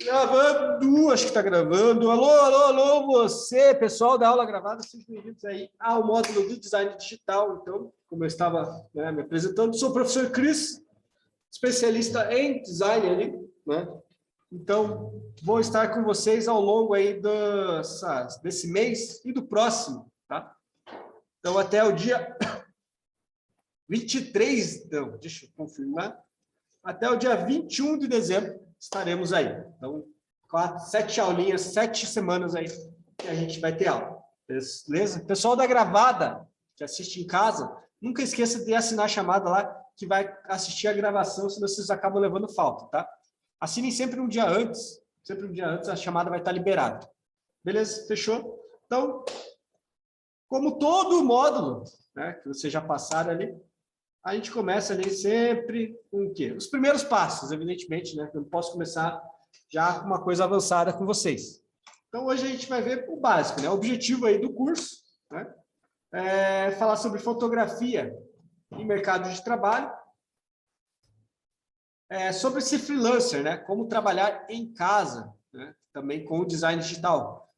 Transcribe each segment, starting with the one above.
Gravando, acho que está gravando. Alô, alô, alô, você, pessoal da aula gravada, sejam bem-vindos aí ao módulo do design digital. Então, como eu estava me apresentando, sou o professor Cris, especialista em design ali, né? Então, vou estar com vocês ao longo aí desse mês e do próximo, tá? Então, até o dia 23, então, deixa eu confirmar, até o dia 21 de dezembro estaremos aí. Então, 7 aulinhas, 7 semanas aí que a gente vai ter aula. Beleza? Pessoal da gravada, que assiste em casa, nunca esqueça de assinar a chamada lá, que vai assistir a gravação, senão vocês acabam levando falta, tá? Assinem sempre um dia antes a chamada vai estar liberada. Beleza? Fechou? Então, como todo módulo, né, que vocês já passaram ali, a gente começa ali sempre com o quê? Os primeiros passos, evidentemente, né? Eu não posso começar já com uma coisa avançada com vocês. Então, hoje a gente vai ver o básico, né? O objetivo aí do curso, né? É falar sobre fotografia e mercado de trabalho, sobre esse freelancer, né? Como trabalhar em casa, né? Também com o design digital.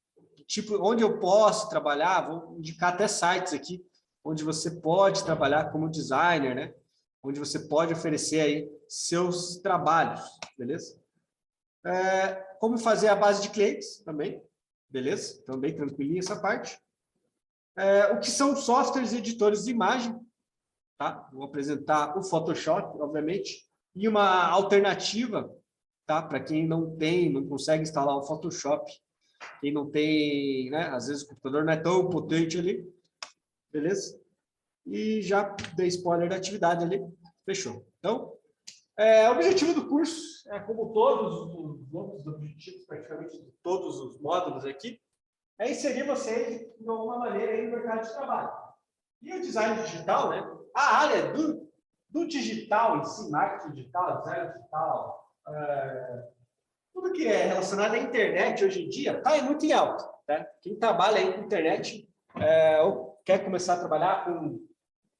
Tipo, onde eu posso trabalhar, vou indicar até sites aqui, onde você pode trabalhar como designer, né? Onde você pode oferecer aí seus trabalhos, beleza? Como fazer a base de clientes também, beleza? Também tranquilinho essa parte. O que são softwares e editores de imagem, tá? Vou apresentar o Photoshop, obviamente, e uma alternativa, tá? Para quem não consegue instalar o Photoshop, quem não tem, né? Às vezes o computador não é tão potente ali, beleza? E já dei spoiler da atividade ali, fechou. Então, o objetivo do curso, como todos os outros objetivos, praticamente de todos os módulos aqui, é inserir vocês de alguma maneira aí no mercado de trabalho. E o design digital, né? A área do digital em si, marketing digital, design digital, tudo que é relacionado à internet hoje em dia está muito em alta. Tá? Quem trabalha aí com internet ou quer começar a trabalhar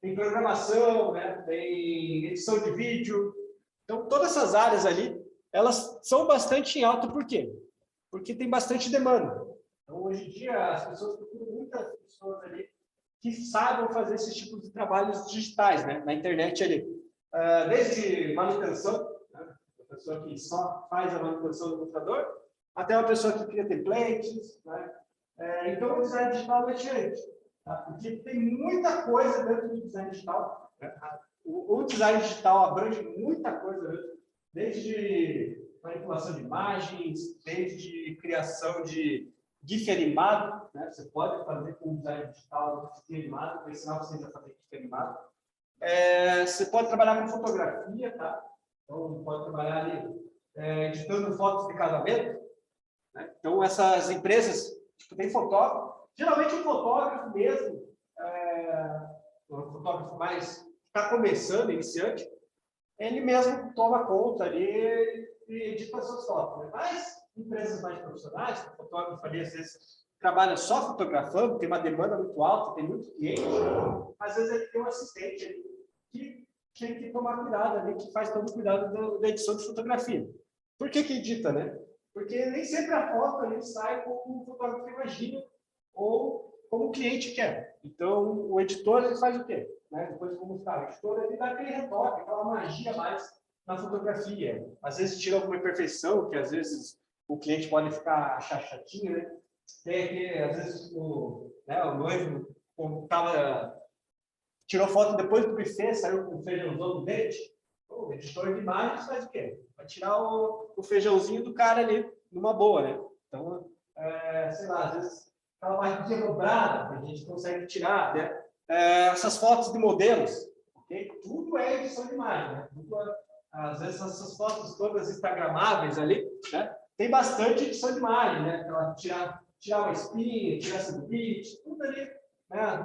tem programação, né? Tem edição de vídeo. Então, todas essas áreas ali, elas são bastante em alta. Por quê? Porque tem bastante demanda. Então, hoje em dia, as pessoas procuram muitas pessoas ali que saibam fazer esses tipos de trabalhos digitais, né? Na internet ali. Desde manutenção, né? A pessoa que só faz a manutenção do computador, até uma pessoa que cria templates, né? Então, o design digital não é diferente. Tá? Porque tem muita coisa dentro do design digital. Né? O design digital abrange muita coisa, né? Desde manipulação de imagens, desde criação de GIF animado, né? Você pode fazer com design digital GIF animado, vou ensinar vocês a fazer GIF animado. Você pode trabalhar com fotografia, tá? Então, pode trabalhar ali editando fotos de casamento. Né? Então, essas empresas, tipo, tem fotógrafo, geralmente o fotógrafo mesmo, o fotógrafo mais está começando, iniciante, ele mesmo toma conta ali e edita suas fotos. Né? Mas empresas mais profissionais, o fotógrafo ali, às vezes, trabalha só fotografando, tem uma demanda muito alta, tem muito cliente, às vezes ele tem um assistente ali que tem que tomar cuidado ali, que faz todo o cuidado da edição de fotografia. Por que edita, né? Porque nem sempre a foto ali sai como o fotógrafo imagina ou como o cliente quer. Então, o editor ele faz o quê? Né? Depois, como está, o editor ele dá aquele retoque, aquela magia mais na fotografia. Às vezes tira alguma imperfeição, que às vezes o cliente pode ficar achar chatinho, né? Tem aqui, às vezes, o noivo tirou foto depois do buffet, saiu com o feijãozão no dente. O editor de imagens faz o quê? Vai tirar o feijãozinho do cara ali, numa boa, né? Então, sei lá, às vezes aquela barriguinha dobrada, que a gente consegue tirar, né? Essas fotos de modelos, ok? Tudo é edição de imagem, né? Às vezes essas fotos todas instagramáveis ali, né? Tem bastante edição de imagem, né? Então, tirar uma espinha, tirar celulite, tudo ali.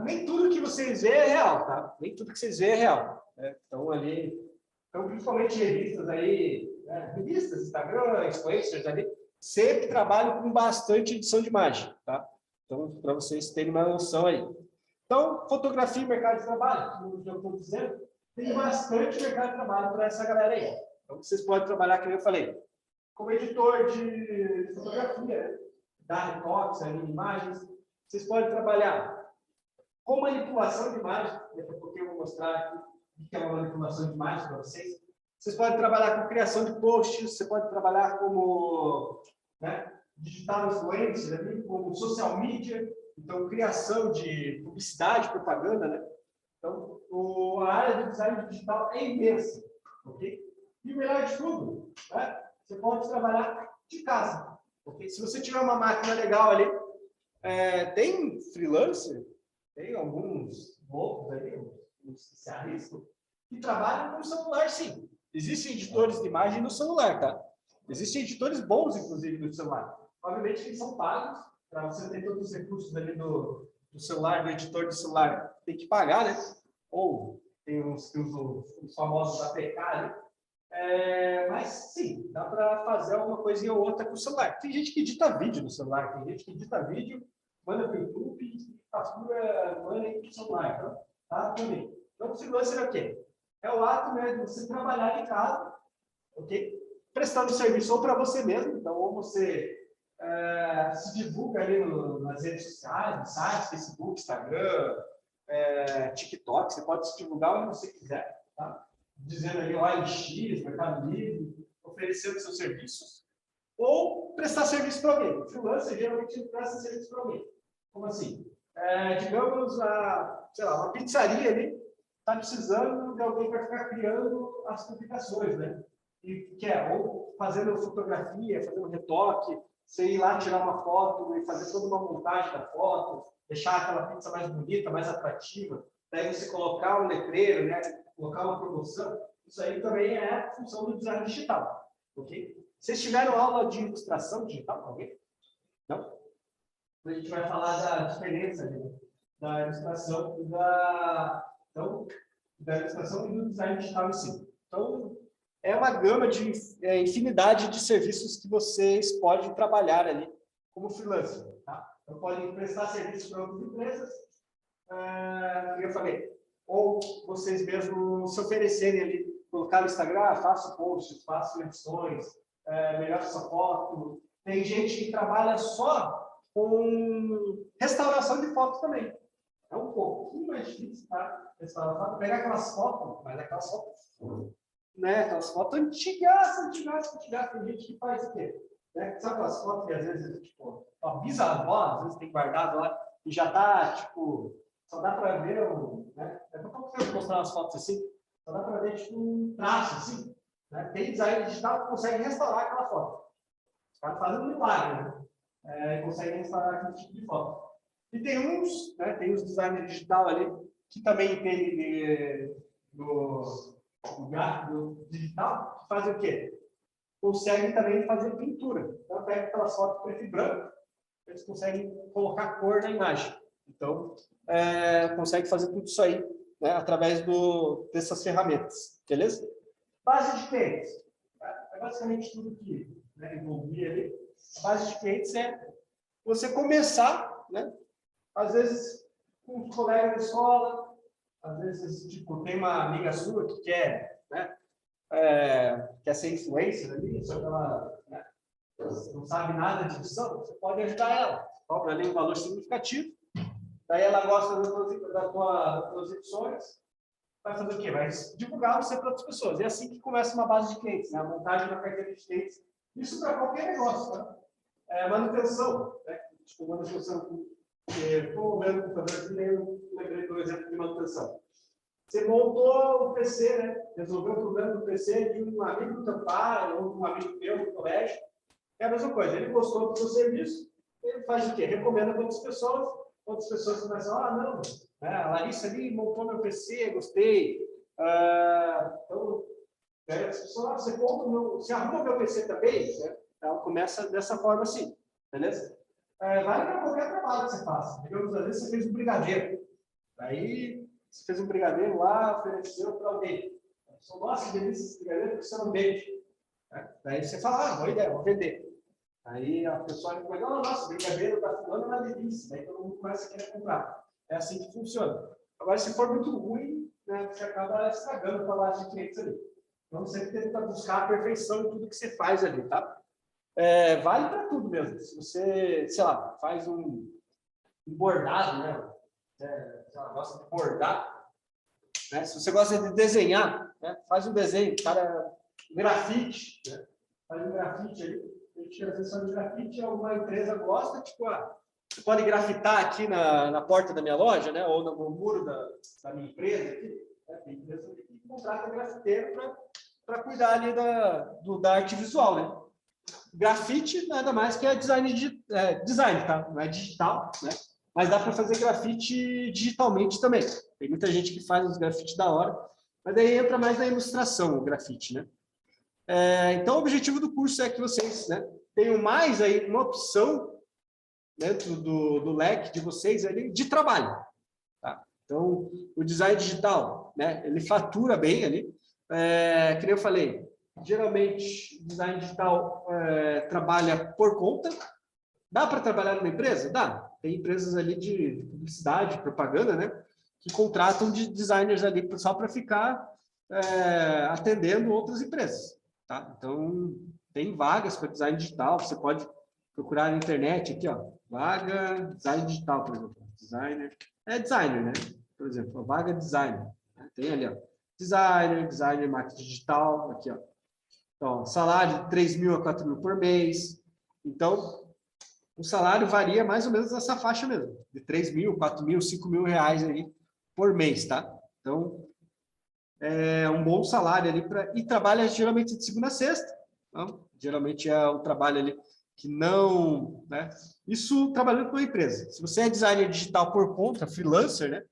Nem tudo que vocês veem é real, tá? Nem tudo que vocês veem é real. Né? Então, principalmente revistas aí, né? Revistas, Instagram, influencers ali, sempre trabalham com bastante edição de imagem, tá? Então, para vocês terem uma noção aí. Então, fotografia e mercado de trabalho, como eu estou dizendo, tem bastante mercado de trabalho para essa galera aí. Então, vocês podem trabalhar, como eu falei, como editor de fotografia, dar retoques ali, imagens. Vocês podem trabalhar com manipulação de imagens. Daqui a pouco eu vou mostrar aqui o que é uma manipulação de imagens para vocês. Vocês podem trabalhar com criação de posts, você pode trabalhar como, né, digital influencer, ali, como social media, então criação de publicidade, propaganda, né? Então, a área de design digital é imensa, ok? E o melhor de tudo, né? Você pode trabalhar de casa, ok? Se você tiver uma máquina legal ali, tem freelancer, tem alguns loucos ali, uns especialistas, que trabalham com celular, sim. Existem editores de imagem no celular, tá? Existem editores bons, inclusive, no celular. Obviamente, eles são pagos, para você ter todos os recursos ali do celular, do editor de celular, tem que pagar, né? Ou tem os famosos APK ali. Mas, sim, dá para fazer alguma coisinha ou outra com o celular. Tem gente que edita vídeo no celular, tem gente que edita vídeo, manda para o YouTube, fatura, manda para o celular, então, tá? Também. Então, o freelancer é o quê? É o ato, né, de você trabalhar em casa, ok? Prestando serviço ou para você mesmo, então, ou você se divulga ali nas redes sociais, no site, Facebook, Instagram, TikTok, você pode se divulgar onde você quiser, tá? Dizendo ali OLX, Mercado Livre, oferecendo seus serviços, ou prestar serviço para alguém. O freelancer geralmente presta serviço para alguém. Como assim? Digamos, sei lá, uma pizzaria ali está precisando de alguém para ficar criando as publicações, né? E ou fazendo fotografia, fazendo retoque, você ir lá tirar uma foto e fazer toda uma montagem da foto, deixar aquela pizza mais bonita, mais atrativa, daí você colocar um letreiro, né? Colocar uma promoção, isso aí também é função do design digital, ok? Vocês tiveram aula de ilustração digital com alguém? Não? A gente vai falar da diferença, né, da ilustração e da ilustração e do design digital em si. Então, é uma gama de infinidade de serviços que vocês podem trabalhar ali como freelancer, tá? Então, podem prestar serviço para outras empresas, como eu falei, ou vocês mesmos se oferecerem ali, colocar no Instagram, faço posts, faço edições, melhor sua foto. Tem gente que trabalha só com restauração de fotos também. É um pouquinho mais difícil, tá? Restaurar, pegar aquelas fotos, mas aquelas fotos, né? Aquelas fotos antigas. Tem gente que faz o quê? Né? Sabe aquelas fotos que às vezes, tipo, a bisavó, às vezes tem guardado lá e já tá, tipo, só dá para ver né? Daqui a pouco eu vou mostrar umas fotos assim, só dá para ver, tipo, um traço assim, né? Tem design digital que consegue restaurar aquela foto. Pode fazer um milagre, né? Consegue restaurar aquele tipo de foto. E tem uns, né? Tem os designers digital ali que também entendem do gráfico digital, que fazem o quê? Conseguem também fazer pintura. Então, pega aquelas fotos preto e branco, eles conseguem colocar cor na imagem. Então, consegue fazer tudo isso aí, né, através dessas ferramentas, beleza? Base de clientes. É basicamente tudo que, né, envolvia ali. A base de clientes é você começar, né, às vezes com os colegas da escola, às vezes, tipo, tem uma amiga sua que quer, né, quer ser influencer ali, só que ela, né, não sabe nada de edição, você pode ajudar ela. Cobra ali um valor significativo. Daí ela gosta das tuas edições, vai fazer o quê? Vai divulgar você para outras pessoas. É assim que começa uma base de clientes, né? A montagem da carteira de clientes. Isso para qualquer negócio, tá? Manutenção, né? Tipo, manutenção. Estou vendo o computador aqui, eu lembrei do exemplo de manutenção. Você montou o PC, né? Resolveu o problema do PC de um amigo do teu pai ou de um amigo meu do colégio. É a mesma coisa. Ele gostou do seu serviço, ele faz o quê? Recomenda para outras pessoas começam, não, né? A Larissa ali montou meu PC, gostei. Então, as pessoas, você arruma meu PC também, né? Ela começa dessa forma assim, beleza? Vale para qualquer trabalho que você faça. Digamos, às vezes você fez um brigadeiro. Aí você fez um brigadeiro lá, ofereceu para alguém. A pessoa, nossa, que delícia esse brigadeiro, porque você não vende. Daí você fala, boa ideia, vou vender. Aí a pessoa vai, nossa, brincadeira da fulana é uma delícia. Daí todo mundo começa a querer comprar. É assim que funciona. Agora, se for muito ruim, né, você acaba estragando a base de clientes ali. Então, você tenta buscar a perfeição em tudo que você faz ali, tá? Vale para tudo mesmo. Se você, sei lá, faz um bordado, né? Se ela gosta de bordar, né? Se você gosta de desenhar, né? Faz um desenho, cara, grafite, né? Faz um grafite ali. A gente tira a sessão de grafite, alguma empresa gosta, tipo, você pode grafitar aqui na porta da minha loja, né? Ou no muro da minha empresa aqui. Né? Tem empresa que contrata grafiteiro para cuidar ali da arte visual, né? Grafite nada mais que design, tá? Não é digital, né? Mas dá para fazer grafite digitalmente também. Tem muita gente que faz os grafites da hora, mas daí entra mais na ilustração o grafite, né? Então, o objetivo do curso é que vocês, né, tenham mais aí uma opção dentro do leque de vocês ali de trabalho, tá? Então, o design digital, né, ele fatura bem ali. Que nem eu falei, geralmente, o design digital trabalha por conta. Dá para trabalhar numa empresa? Dá. Tem empresas ali de publicidade, propaganda, né? Que contratam de designers ali só para ficar atendendo outras empresas. Tá? Então, tem vagas para design digital. Você pode procurar na internet aqui, ó. Vaga design digital, por exemplo. Designer. Designer, né? Por exemplo, vaga designer. Tem ali, ó. Designer marketing digital, aqui, ó. Então, salário de 3 mil a 4 mil por mês. Então, o salário varia mais ou menos nessa faixa mesmo, de 3 mil, 4 mil, 5 mil reais aí por mês, tá? Então, é um bom salário ali e trabalha geralmente de segunda a sexta. Então, geralmente é um trabalho ali que não, né? Isso trabalhando com a empresa. Se você é designer digital por conta, freelancer, né?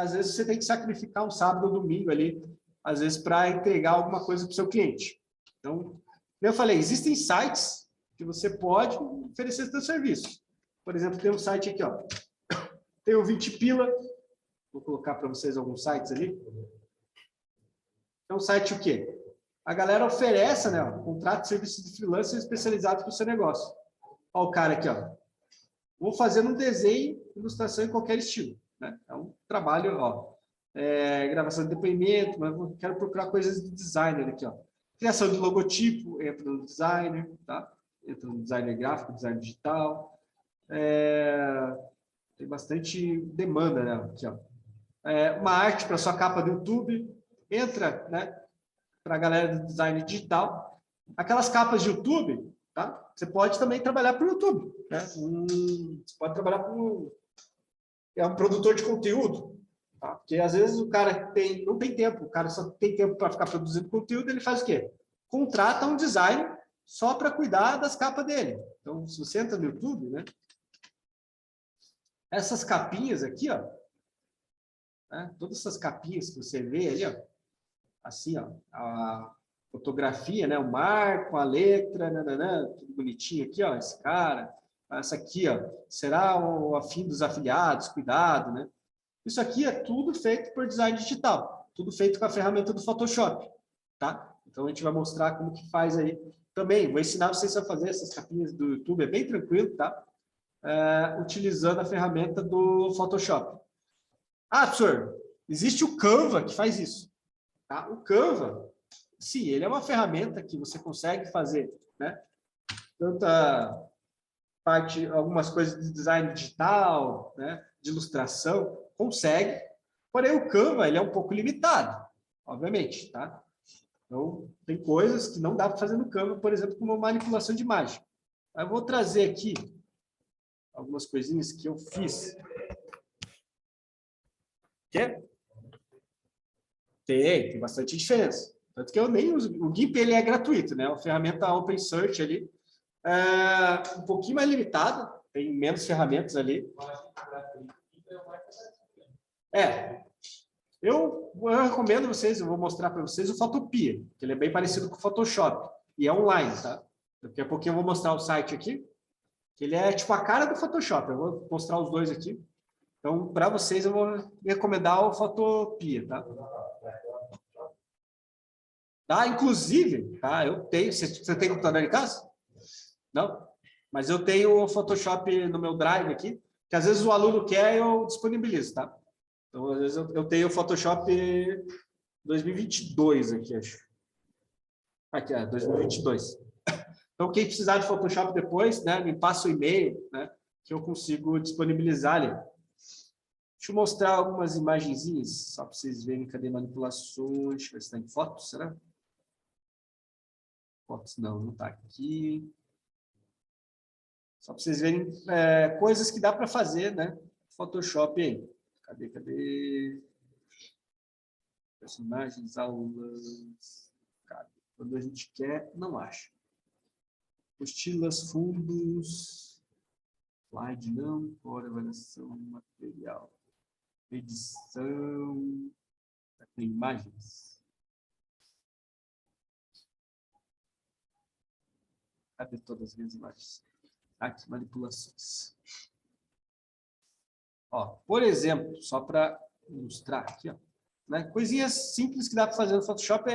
Às vezes você tem que sacrificar um sábado ou domingo ali, às vezes para entregar alguma coisa para o seu cliente. Então, como eu falei, existem sites que você pode oferecer seu serviço. Por exemplo, tem um site aqui, ó. Tem o 20 Pila. Vou colocar para vocês alguns sites ali. É um site o quê? A galera oferece, né, ó, contrato de serviço de freelancer especializado para o seu negócio. Olha o cara aqui, ó. Vou fazer um desenho, ilustração em qualquer estilo. Né? É um trabalho, ó. Gravação de depoimento, mas eu quero procurar coisas de designer aqui, ó. Criação de logotipo, entra no designer, tá? Entra no designer gráfico, design digital. Tem bastante demanda, né? Aqui, ó. Uma arte para sua capa do YouTube, entra, né? Para a galera do design digital. Aquelas capas de YouTube, tá? Você pode também trabalhar para o YouTube, né? Você pode trabalhar com um produtor de conteúdo, tá? Porque às vezes o cara não tem tempo, o cara só tem tempo para ficar produzindo conteúdo, ele faz o quê? Contrata um designer só para cuidar das capas dele. Então, se você entra no YouTube, né? Essas capinhas aqui, ó, né? Todas essas capinhas que você vê ali, ó, assim, ó, a fotografia, né? O marco, a letra, nananã, tudo bonitinho aqui, ó, esse cara, essa aqui, ó, será o afim dos afiliados, cuidado, né? Isso aqui é tudo feito por design digital, tudo feito com a ferramenta do Photoshop, tá? Então a gente vai mostrar como que faz aí também. Vou ensinar vocês a fazer essas capinhas do YouTube, é bem tranquilo, tá? Utilizando a ferramenta do Photoshop. Ah, professor, existe o Canva que faz isso. Tá? O Canva, sim, ele é uma ferramenta que você consegue fazer, né? Tanta parte, algumas coisas de design digital, né? De ilustração, consegue. Porém, o Canva, ele é um pouco limitado, obviamente, tá? Então, tem coisas que não dá para fazer no Canva, por exemplo, como manipulação de imagem. Eu vou trazer aqui algumas coisinhas que eu fiz. Quer? Tem bastante diferença. Tanto que eu nem uso. O GIMP, ele é gratuito, né? É uma ferramenta open source ali. Um pouquinho mais limitado, tem menos ferramentas ali. Eu recomendo vocês, eu vou mostrar para vocês o Photopea, que ele é bem parecido com o Photoshop, e é online, tá? Daqui a pouquinho eu vou mostrar o site aqui, que ele é tipo a cara do Photoshop, eu vou mostrar os dois aqui. Então, para vocês, eu vou recomendar o Photopea, tá? Tá? Inclusive, tá? Eu tenho, você tem computador em casa? Não? Mas eu tenho o Photoshop no meu Drive aqui, que às vezes o aluno quer, eu disponibilizo, tá? Então, às vezes eu tenho o Photoshop 2022 aqui, acho. Aqui, 2022. Então, quem precisar de Photoshop depois, né, me passa o e-mail, né, que eu consigo disponibilizar ali. Deixa eu mostrar algumas imagenzinhas, só para vocês verem. Cadê manipulações? Deixa eu ver se está em fotos, será? Fotos não está aqui. Só para vocês verem coisas que dá para fazer, né? Photoshop aí. Cadê? Personagens, aulas. Cadê? Quando a gente quer, não acha. Apostilas, fundos. Slide não. Fora avaliação, material. Edição. Tem imagens. Cadê todas as minhas imagens? Aqui, manipulações. Ó, por exemplo, só para ilustrar aqui, ó, né? Coisinhas simples que dá para fazer no Photoshop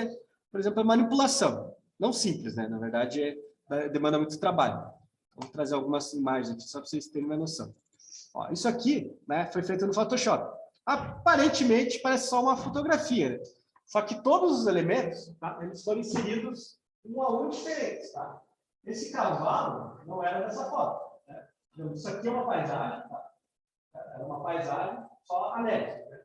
por exemplo, a manipulação. Não simples, né? Na verdade, demanda muito trabalho. Vou trazer algumas imagens aqui só para vocês terem uma noção. Ó, isso aqui, né, foi feito no Photoshop. Aparentemente, parece só uma fotografia, né? Só que todos os elementos, tá, eles foram inseridos um a um diferentes. Tá? Esse cavalo não era dessa foto. Né? Isso aqui é uma paisagem, tá? Era uma paisagem só anética. Né?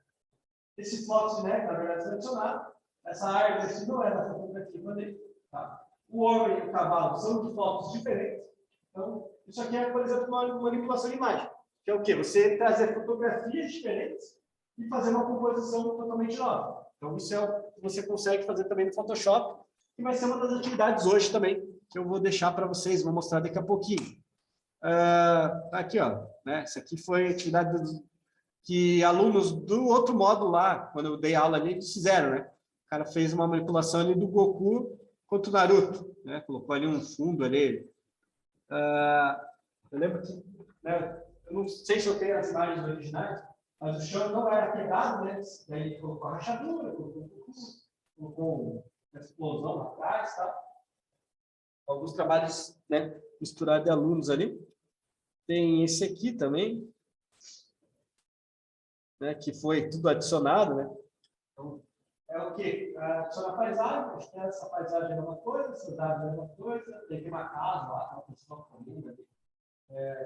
Esse foto, né, na verdade, selecionado. Essa árvore aqui não é da fotografia dele. Tá? O homem e o cavalo são de fotos diferentes. Então, isso aqui é, por exemplo, uma manipulação de imagem. Que é o quê? Você trazer fotografias diferentes e fazer uma composição totalmente nova. Então, isso é o que você consegue fazer também no Photoshop, que vai ser uma das atividades hoje também, que eu vou deixar para vocês, vou mostrar daqui a pouquinho. Aqui, ó, né? Essa aqui foi a atividade que alunos do outro módulo lá, quando eu dei aula ali, eles fizeram, né? O cara fez uma manipulação ali do Goku contra o Naruto, né? Colocou ali um fundo ali. Eu lembro que, né, eu não sei se eu tenho as imagens originais, mas o chão não era pegado, né? Daí ele colocou a rachadura, colocou uma explosão lá atrás, tá? Alguns trabalhos, né, misturados de alunos ali. Tem esse aqui também, né, que foi tudo adicionado, né? Então, é o quê? Adicionar paisagem, acho que essa paisagem é uma coisa, essa cidade é uma coisa, tem uma casa lá, uma pessoa comida ali.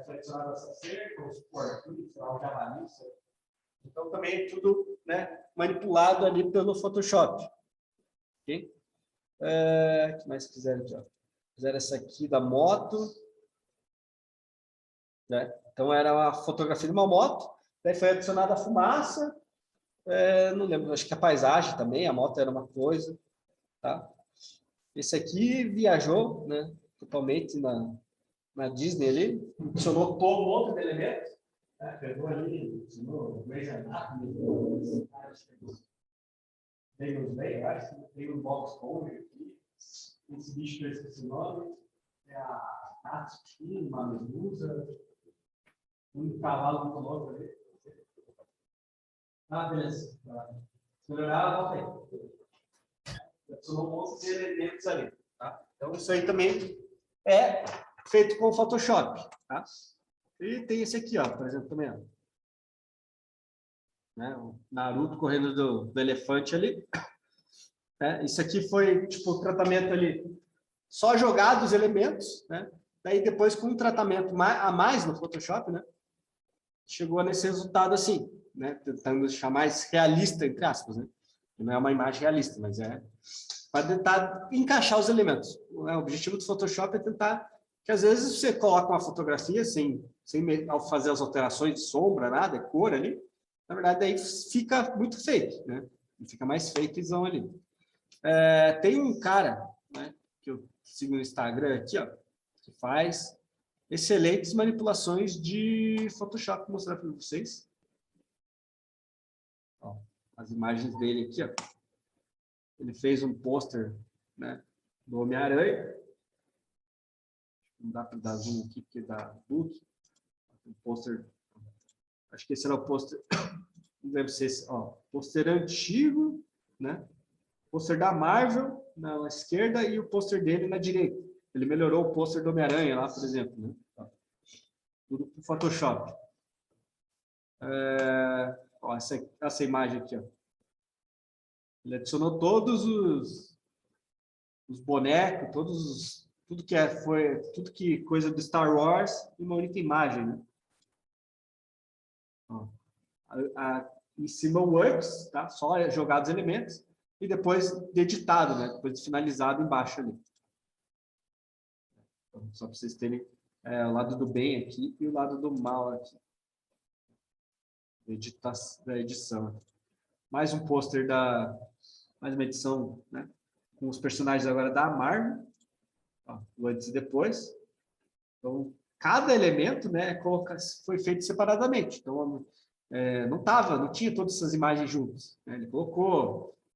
Foi adicionado essa cerca, os porquinhos, sei lá, o javali. Então, também é tudo, né, manipulado ali pelo Photoshop. Ok? O que mais fizeram aqui? Ó? Fizeram essa aqui da moto. Né? Então, era uma fotografia de uma moto. Daí foi adicionada a fumaça. Não lembro, acho que a paisagem também, a moto era uma coisa. Tá? Esse aqui viajou, né, totalmente na Disney ali. Adicionou todo um monte de elementos. Pegou ali, ensinou o Grey's Anatomy, tem um box cover aqui, esse bicho que eu esqueci o nome, é a Tatsuki, uma medusa, um cavalo muito louco ali. Beleza. Se melhorar, volta aí. Adicionou um monte de elementos ali. Tá? Então, isso aí também é feito com o Photoshop. Tá? E tem esse aqui, ó, por exemplo, também. Ó. Né? O Naruto correndo do elefante ali. Isso aqui foi tipo o tratamento ali, só jogado os elementos, né? Daí depois com um tratamento a mais no Photoshop, né? Chegou nesse resultado assim, né? Tentando deixar mais realista, entre aspas, né? Não é uma imagem realista, mas é para tentar encaixar os elementos. O objetivo do Photoshop é tentar que às vezes você coloca uma fotografia sem fazer as alterações de sombra, nada, cor ali, na verdade aí fica muito feito, né? Fica mais feitozão ali. Tem um cara, né, que eu sigo no Instagram aqui, ó, que faz excelentes manipulações de Photoshop. Vou mostrar para vocês. Ó, as imagens dele aqui, ó. Ele fez um pôster, né, do Homem-Aranha. Não dá para dar zoom aqui, porque dá book. Um pôster. Acho que esse era o pôster. Deve ser esse, ó. Pôster antigo, né? Pôster da Marvel na esquerda e o pôster dele na direita. Ele melhorou o pôster do Homem-Aranha lá, por exemplo. Né? Tudo com Photoshop. Ó, essa imagem aqui. Ó. Ele adicionou todos os bonecos, todos tudo que coisa do Star Wars em uma única imagem, né? Ó, em cima o works, tá? Só jogar os elementos e depois editado, né? Depois finalizado embaixo ali. Então, só para vocês terem o lado do bem aqui e o lado do mal aqui. Da edição. Mais um pôster mais uma edição, né? Com os personagens agora da Marvel. Ó, o antes e depois. Então, cada elemento, né, foi feito separadamente. Então, não tinha todas essas imagens juntas, né? Ele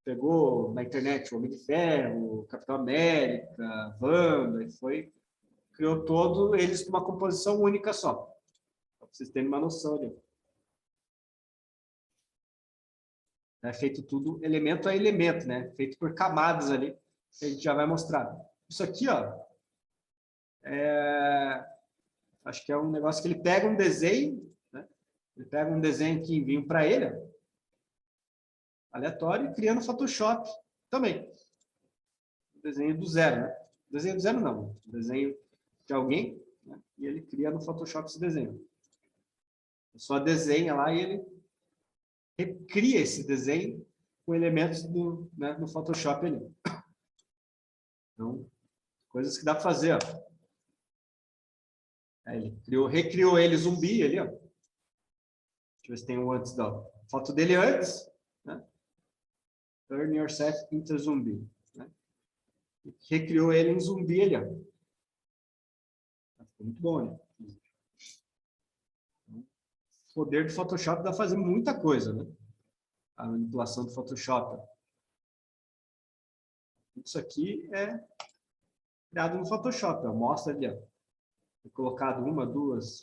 pegou na internet o Homem de Ferro, Capitão América, Wanda, e criou todos eles numa composição única só. Para vocês terem uma noção ali. É feito tudo elemento a elemento, né? Feito por camadas ali, que a gente já vai mostrar. Isso aqui, ó, acho que é um negócio que ele pega um desenho, né? Ele pega um desenho que enviam para ele, ó, aleatório, e cria no Photoshop também. Desenho do zero, né? Desenho do zero não, desenho de alguém, né? E ele cria no Photoshop esse desenho. Só desenha lá e ele recria esse desenho com elementos no Photoshop ali. Então, coisas que dá para fazer, ó. Ele recriou ele zumbi ali, ó. Deixa eu ver se tem um antes da foto dele antes, né? Turn yourself into zumbi, né? E recriou ele em zumbi ali, ó. Ficou muito bom, né? O poder do Photoshop dá para fazer muita coisa, né? A manipulação do Photoshop. Isso aqui é criado no Photoshop, ó. Mostra ali, ó. Foi colocado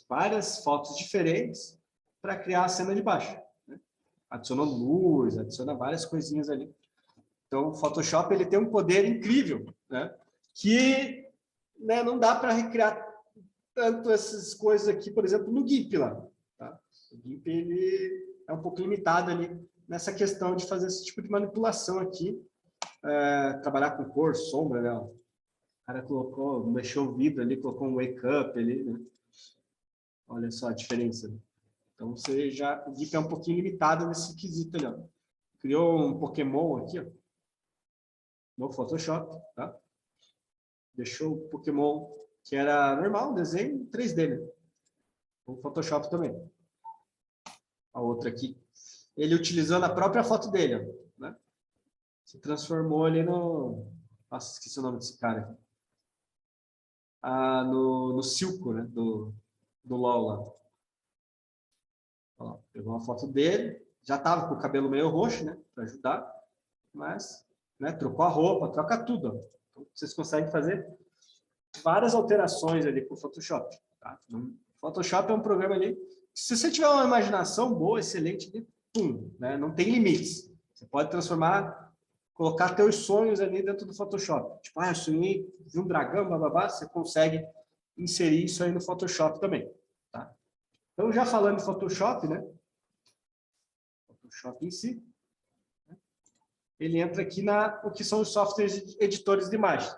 várias fotos diferentes para criar a cena de baixo, né? Adicionou luz, adiciona várias coisinhas ali. Então, o Photoshop ele tem um poder incrível, né? Que, né, não dá para recriar tanto essas coisas aqui, por exemplo, no GIMP lá. Tá? O GIMP ele é um pouco limitado ali nessa questão de fazer esse tipo de manipulação aqui, trabalhar com cor, sombra, né? O cara mexeu o vidro ali, colocou um wake up ali, né? Olha só a diferença. Então, o GIMP é um pouquinho limitado nesse quesito ali, ó. Criou um Pokémon aqui, ó, no Photoshop, tá? Deixou o Pokémon que era normal, desenho 3D, né? O Photoshop também. A outra aqui, ele utilizando a própria foto dele, ó, né? Se transformou ali no... Nossa, esqueci o nome desse cara aqui. No Silco, né? Do LOL lá. Ó, pegou uma foto dele, já estava com o cabelo meio roxo, né? Para ajudar, mas, né, trocou a roupa, troca tudo, ó. Então, vocês conseguem fazer várias alterações ali com o Photoshop, tá? O Photoshop é um programa ali, se você tiver uma imaginação boa, excelente, pum, né? Não tem limites. Você pode colocar teus sonhos ali dentro do Photoshop. Tipo, eu sonhei de um dragão, bababá, você consegue inserir isso aí no Photoshop também, tá? Então, já falando de Photoshop, né? Photoshop em si, né? Ele entra aqui o que são os softwares editores de imagem.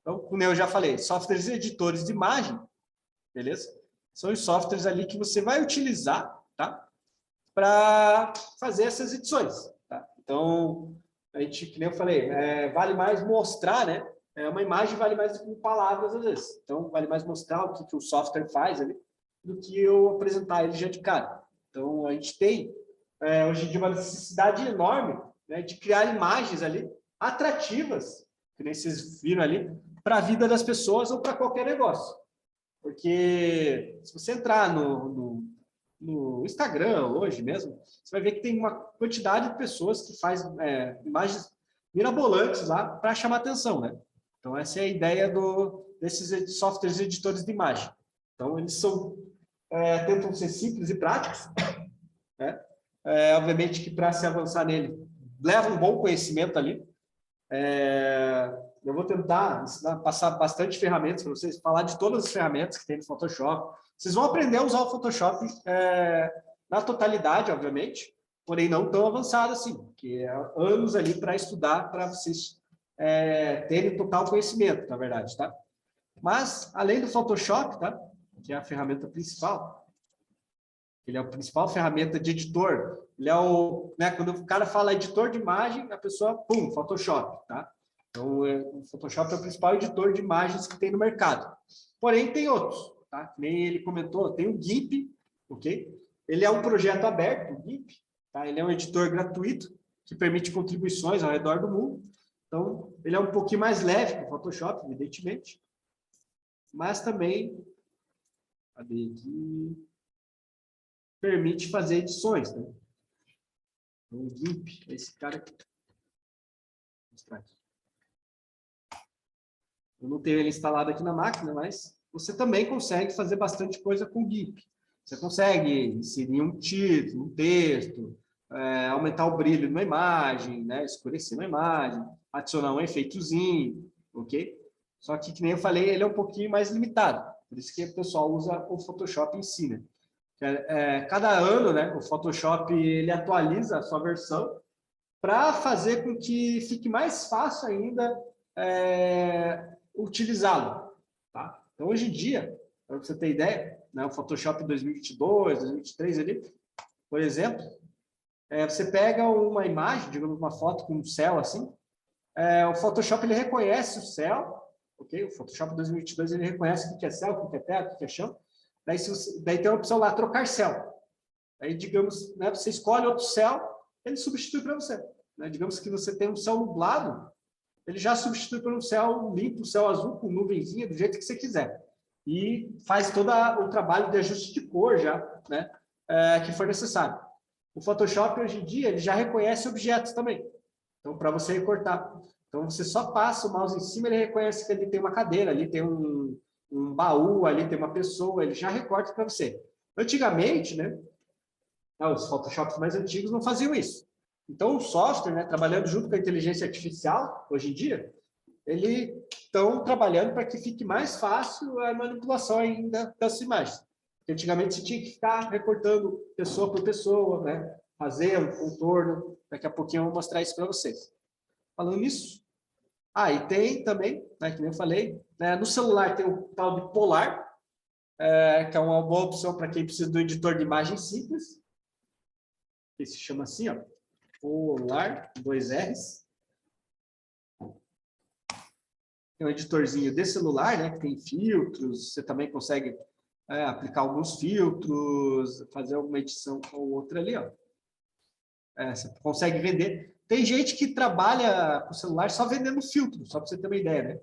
Então, como eu já falei, softwares editores de imagem, beleza? São os softwares ali que você vai utilizar, tá? Para fazer essas edições, tá? Então, que nem eu falei, vale mais mostrar, né? Uma imagem vale mais do que palavras, às vezes. Então, vale mais mostrar o que o software faz ali, do que eu apresentar ele já de cara. Então, a gente tem, hoje em dia, uma necessidade enorme, né, de criar imagens ali atrativas, que nem vocês viram ali, para a vida das pessoas ou para qualquer negócio. Porque se você entrar no Instagram hoje mesmo, você vai ver que tem uma quantidade de pessoas que faz imagens mirabolantes lá para chamar atenção, né? Então, essa é a ideia desses softwares editores de imagem. Então, eles tentam ser simples e práticos, né? Obviamente que para se avançar nele, leva um bom conhecimento ali. Eu vou tentar passar bastante ferramentas para vocês, falar de todas as ferramentas que tem no Photoshop. Vocês vão aprender a usar o Photoshop na totalidade, obviamente, porém não tão avançado assim, que é anos ali para estudar, para vocês terem total conhecimento, na verdade, tá? Mas, além do Photoshop, tá? Que é a ferramenta principal, ele é a principal ferramenta de editor. Ele é o, né, quando o cara fala editor de imagem, a pessoa, pum, Photoshop, tá? Então, o Photoshop é o principal editor de imagens que tem no mercado. Porém, tem outros, tá? Nem ele comentou, tem o GIMP, ok? Ele é um projeto aberto, o GIMP, tá? Ele é um editor gratuito que permite contribuições ao redor do mundo. Então, ele é um pouquinho mais leve que o Photoshop, evidentemente, mas também, cadê aqui? Permite fazer edições, né? Então, o GIMP, esse cara aqui. Vou mostrar aqui. Eu não tenho ele instalado aqui na máquina, mas você também consegue fazer bastante coisa com o GIMP. Você consegue inserir um título, um texto, aumentar o brilho numa imagem, né? Escurecer uma imagem, adicionar um efeitozinho, ok? Só que nem eu falei, ele é um pouquinho mais limitado. Por isso que o pessoal usa o Photoshop em si, né? Cada ano, né, o Photoshop ele atualiza a sua versão para fazer com que fique mais fácil ainda utilizá-lo. Tá? Então, hoje em dia, para você ter ideia, né, o Photoshop 2022, 2023, ali, por exemplo, você pega uma imagem, digamos, uma foto com um céu assim, o Photoshop ele reconhece o céu, ok? O Photoshop 2022 ele reconhece o que é céu, o que é terra, o que é chão. Daí tem a opção lá, trocar céu. Aí, digamos, né, você escolhe outro céu, ele substitui para você. Né? Digamos que você tem um céu nublado, ele já substitui por um céu limpo, um céu azul, com nuvenzinha, do jeito que você quiser. E faz todo o trabalho de ajuste de cor já, né, que for necessário. O Photoshop, hoje em dia, ele já reconhece objetos também. Então, para você recortar. Então, você só passa o mouse em cima, ele reconhece que ali tem uma cadeira, ali tem um baú, ali tem uma pessoa, ele já recorta para você. Antigamente, né, os Photoshops mais antigos não faziam isso. Então, o software, né, trabalhando junto com a inteligência artificial, hoje em dia, eles estão trabalhando para que fique mais fácil a manipulação ainda das imagens. Porque antigamente você tinha que ficar recortando pessoa por pessoa, né, fazer um contorno. Daqui a pouquinho eu vou mostrar isso para vocês. Falando nisso, e tem também, né, que nem eu falei, né, no celular tem o tal de Polar, que é uma boa opção para quem precisa do editor de imagem simples, que se chama assim, ó, Polar, 2 R's. Tem um editorzinho de celular, né, que tem filtros, você também consegue aplicar alguns filtros, fazer alguma edição ou outra ali, ó. Você consegue vender. Tem gente que trabalha com o celular só vendendo filtro, só para você ter uma ideia, né?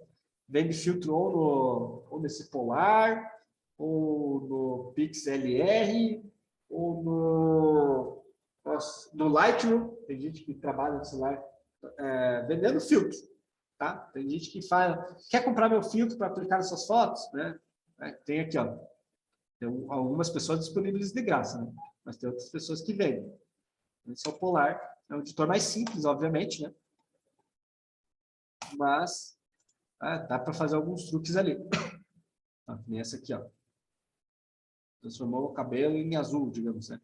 Vende filtro ou nesse Polar, ou no PixLR, ou no Lightroom. Tem gente que trabalha no celular vendendo filtro, tá? Tem gente que fala, quer comprar meu filtro para aplicar nessas fotos, né? Tem aqui, ó. Tem algumas pessoas disponíveis de graça, né? Mas tem outras pessoas que vendem. Esse é o Polar, é um editor mais simples, obviamente, né? Mas dá para fazer alguns truques ali. Nem essa aqui, ó. Transformou o cabelo em azul, digamos, né?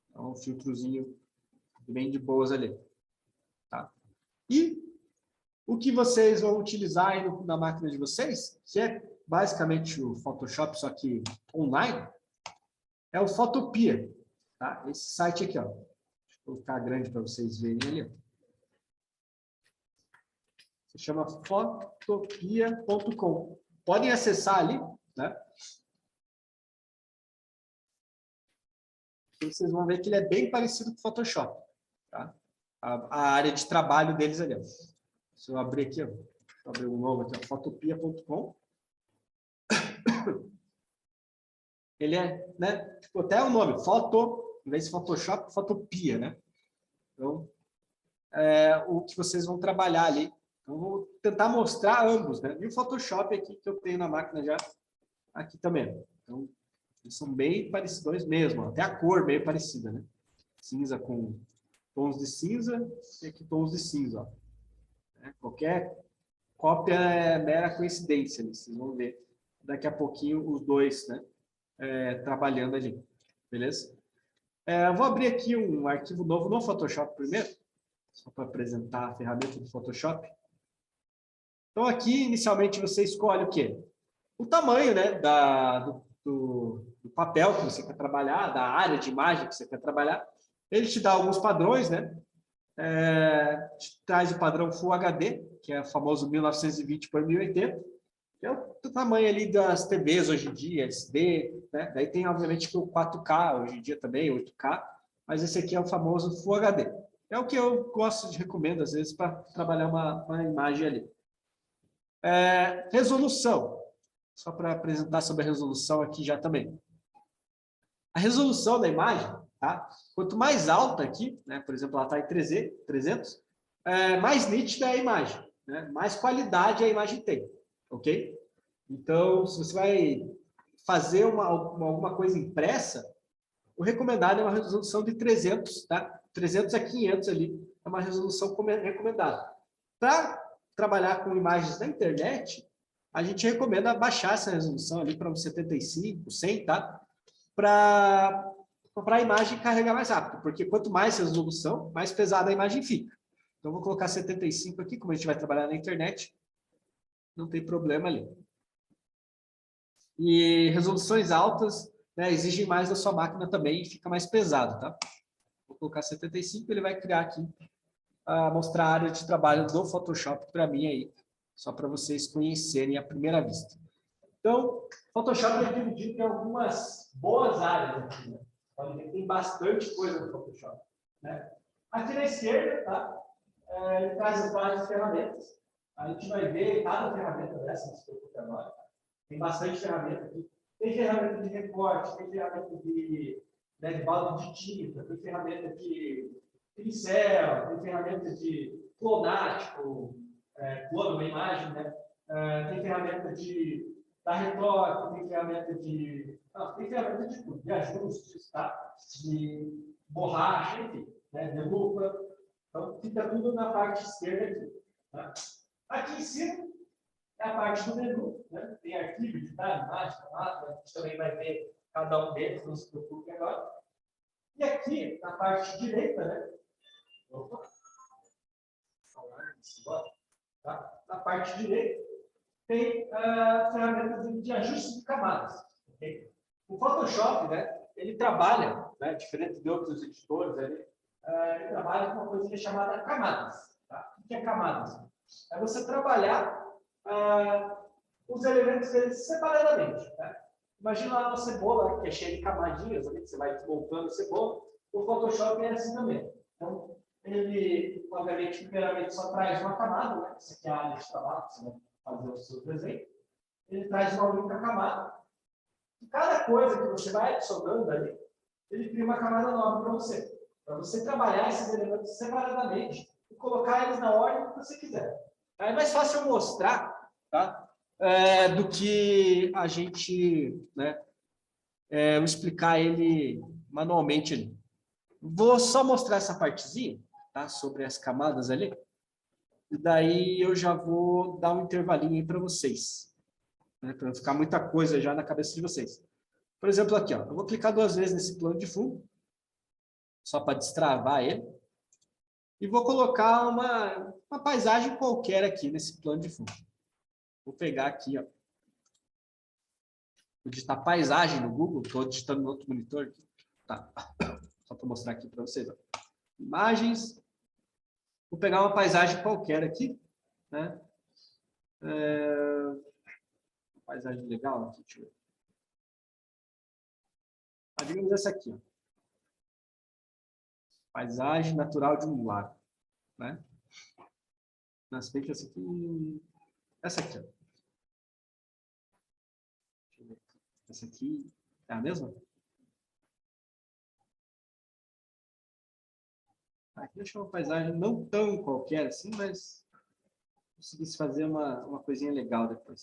Então, um filtrozinho bem de boas ali. Tá? E o que vocês vão utilizar aí na máquina de vocês, que é basicamente o Photoshop, só que online, é o Photopea. Tá? Esse site aqui, ó. Deixa eu colocar grande para vocês verem ali. Se chama photopea.com. Podem acessar ali, né? E vocês vão ver que ele é bem parecido com o Photoshop. Tá? A área de trabalho deles ali. Ó. Se eu abrir aqui, ó, vou abrir um novo aqui, photopea.com. Ele é, né? Tipo, até o nome, foto, em vez de Photoshop, Photopea, né? Então, o que vocês vão trabalhar ali. Então, vou tentar mostrar ambos, né? E o Photoshop aqui que eu tenho na máquina já, aqui também. Então, eles são bem parecidos mesmo, até a cor meio parecida, né? Cinza com tons de cinza e aqui tons de cinza, ó. Qualquer cópia é mera coincidência, né? Vocês vão ver daqui a pouquinho os dois, né? Trabalhando ali, beleza? Eu vou abrir aqui um arquivo novo no Photoshop primeiro, só para apresentar a ferramenta do Photoshop. Então, aqui, inicialmente, você escolhe o quê? o tamanho, né, do papel que você quer trabalhar, da área de imagem que você quer trabalhar. Ele te dá alguns padrões, né? Te traz o padrão Full HD, que é o famoso 1920 por 1080, que é o tamanho ali das TVs hoje em dia, SD, né? Daí tem, obviamente, o 4K hoje em dia também, 8K, mas esse aqui é o famoso Full HD. É o que eu gosto de recomendo, às vezes, para trabalhar uma imagem ali. Resolução. Só para apresentar sobre a resolução aqui já também. A resolução da imagem, tá? Quanto mais alta aqui, né? Por exemplo, ela está em 300, mais nítida é a imagem, né? Mais qualidade a imagem tem, ok? Então, se você vai fazer alguma coisa impressa, o recomendado é uma resolução de 300, tá? 300 a 500 ali, é uma resolução recomendada. Para trabalhar com imagens na internet, a gente recomenda baixar essa resolução ali para uns 75, 100, tá? Para a imagem carregar mais rápido, porque quanto mais resolução, mais pesada a imagem fica. Então, vou colocar 75 aqui, como a gente vai trabalhar na internet, não tem problema ali. E resoluções altas, né, exigem mais da sua máquina também, fica mais pesado, tá? Vou colocar 75, ele vai criar aqui, mostrar a área de trabalho do Photoshop para mim aí, só para vocês conhecerem à primeira vista. Então, Photoshop é dividido em algumas boas áreas aqui, né? Pode ver que tem bastante coisa no Photoshop, né? Aqui na esquerda, tá? Ele traz as várias ferramentas. A gente vai ver cada ferramenta dessa nesse produto agora. Tem bastante ferramenta aqui. Tem ferramenta de recorte, tem ferramenta de balde de tinta, tem ferramenta de pincel, tem ferramenta de clonar, tipo, clona uma imagem, né? Tem ferramenta de dar retoque, tem ferramenta de ajustes, tá? De borracha, enfim, né? De lupa. Então, fica tudo na parte esquerda aqui. Tá? Aqui em cima é a parte do menu, né? Tem arquivo, editar, imagem, formato, a gente também vai ver cada um deles, não se preocupe agora. E aqui, na parte direita, né? Opa. Tá? Na parte direita, tem ferramentas de ajuste de camadas. Okay? O Photoshop, né, ele trabalha, né, diferente de outros editores, ele trabalha com uma coisa chamada camadas. Tá? O que é camadas? É você trabalhar os elementos deles separadamente. Tá? Imagina lá uma cebola que é cheia de camadinhas, ali, que você vai desmontando a cebola. O Photoshop é assim também. Então, ele, obviamente, primeiramente só traz uma camada, né? Essa aqui é a área de trabalho, que você vai fazer o seu desenho. Ele traz uma única camada. E cada coisa que você vai adicionando ali, ele cria uma camada nova para você trabalhar esses elementos separadamente e colocar eles na ordem que você quiser. É mais fácil eu mostrar, tá? Do que a gente, né, explicar ele manualmente ali. Vou só mostrar essa partezinha, tá? Sobre as camadas ali. E daí eu já vou dar um intervalinho aí para vocês, né? Para não ficar muita coisa já na cabeça de vocês. Por exemplo, aqui, ó, eu vou clicar 2 vezes nesse plano de fundo, só para destravar ele. E vou colocar uma paisagem qualquer aqui nesse plano de fundo. Vou pegar aqui, ó. Vou digitar paisagem no Google, estou digitando no outro monitor aqui. Tá. Só para mostrar aqui para vocês. Ó. Imagens. Vou pegar uma paisagem qualquer aqui, né? Uma paisagem legal aqui, deixa eu ver. Digamos essa aqui, ó. Paisagem natural de um lago, né? Mas bem que essa aqui, ó. Deixa eu ver. Essa aqui é a mesma? Aqui deixa uma paisagem não tão qualquer assim, mas conseguisse fazer uma coisinha legal depois.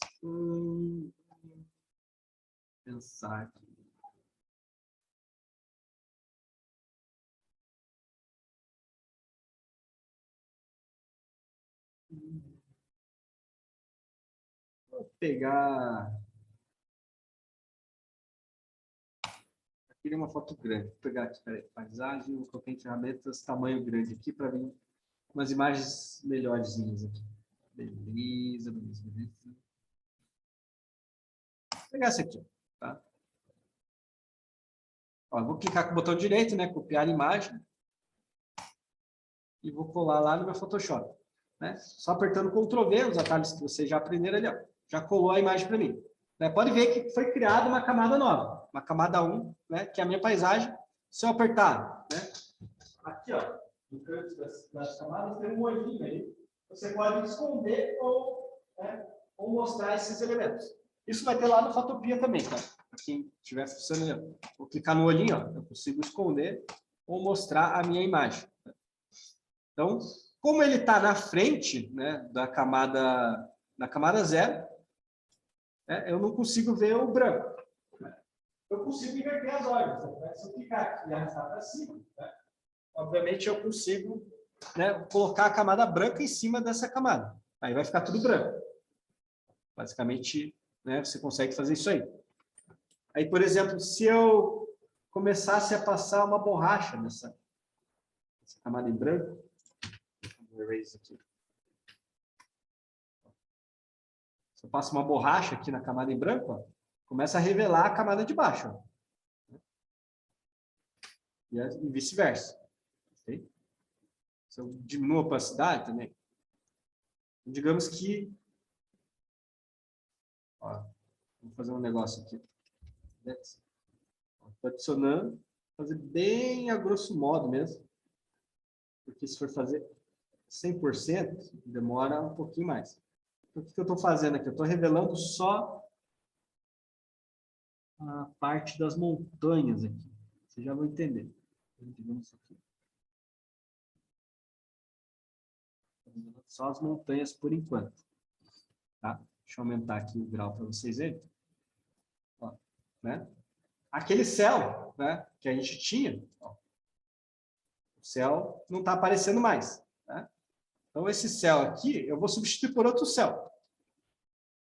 Pensar aqui. Vou pegar... Queria uma foto grande. Vou pegar aqui, peraí, paisagem, vou colocar em ferramentas, tamanho grande aqui, para vir umas imagens melhorzinhas aqui. Beleza, beleza, beleza. Vou pegar essa aqui, tá? Ó, vou clicar com o botão direito, né? Copiar a imagem. E vou colar lá no meu Photoshop. Né? Só apertando Ctrl V, os atalhos que vocês já aprenderam ali, ó, já colou a imagem para mim. Né? Pode ver que foi criada uma camada nova, uma camada 1, né? Que é a minha paisagem. Se eu apertar, né? Aqui, ó, no canto das camadas, tem um olhinho aí. Você pode esconder ou, né, ou mostrar esses elementos. Isso vai ter lá no Photopea também, tá? Para quem estiver funcionando. Vou clicar no olhinho, ó, eu consigo esconder ou mostrar a minha imagem. Então, como ele está na frente, né, da camada 0, né, eu não consigo ver o branco. Né? Eu consigo inverter as ordens. Né? Se eu clicar aqui e arrastar para cima, né, obviamente eu consigo, né, colocar a camada branca em cima dessa camada. Aí vai ficar tudo branco. Basicamente, né, você consegue fazer isso aí. Aí, por exemplo, se eu começasse a passar uma borracha nessa camada em branco, vou erase aqui. Se eu passo uma borracha aqui na camada em branco, ó, começa a revelar a camada de baixo. Ó. E vice-versa. Okay? Se eu diminuo a opacidade também, digamos que... Ó, vou fazer um negócio aqui. Estou adicionando, fazer bem a grosso modo mesmo. Porque se for fazer 100%, demora um pouquinho mais. Então, o que eu estou fazendo aqui? Eu estou revelando só a parte das montanhas aqui. Vocês já vão entender. Digamos aqui. Só as montanhas por enquanto. Tá? Deixa eu aumentar aqui o grau para vocês verem. Ó, né? Aquele céu, né, que a gente tinha, ó, o céu não está aparecendo mais. Né? Então, esse céu aqui, eu vou substituir por outro céu.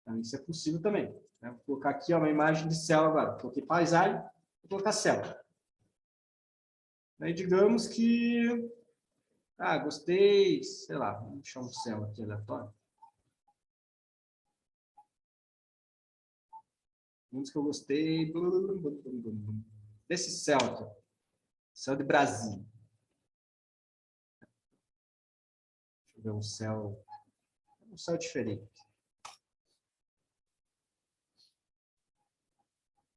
Então, isso é possível também. Né? Vou colocar aqui ó, uma imagem de céu agora. Coloquei paisagem, vou colocar céu. Aí, digamos que... Ah, gostei, sei lá, vou deixar um céu aqui aleatório. Digamos que eu gostei desse céu aqui. Céu de Brasília. Deixa eu ver um céu diferente.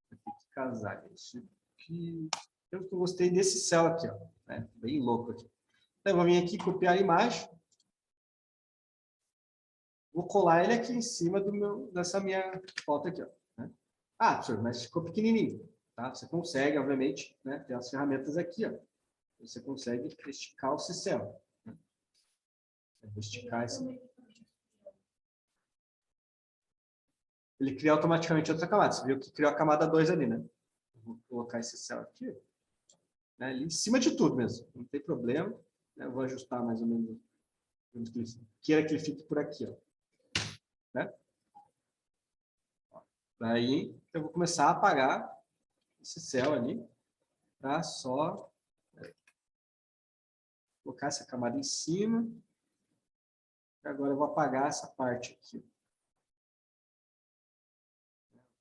Vai ter que casar isso aqui. Eu gostei desse céu aqui, ó, né? Bem louco aqui. Então, eu vou vir aqui copiar a imagem. Vou colar ele aqui em cima dessa minha foto aqui, ó. Né? Ah, professor, mas ficou pequenininho. Tá? Você consegue, obviamente, né? Tem as ferramentas aqui, ó. Você consegue esticar o céu. Né? Eu vou esticar esse. Ele cria automaticamente outra camada. Você viu que criou a camada 2 ali, né? Vou colocar esse céu aqui, né? Ali em cima de tudo mesmo. Não tem problema. Né? Eu vou ajustar mais ou menos. Queira que ele fique por aqui, ó. Né? Daí eu vou começar a apagar esse céu ali, para só colocar essa camada em cima. E agora eu vou apagar essa parte aqui.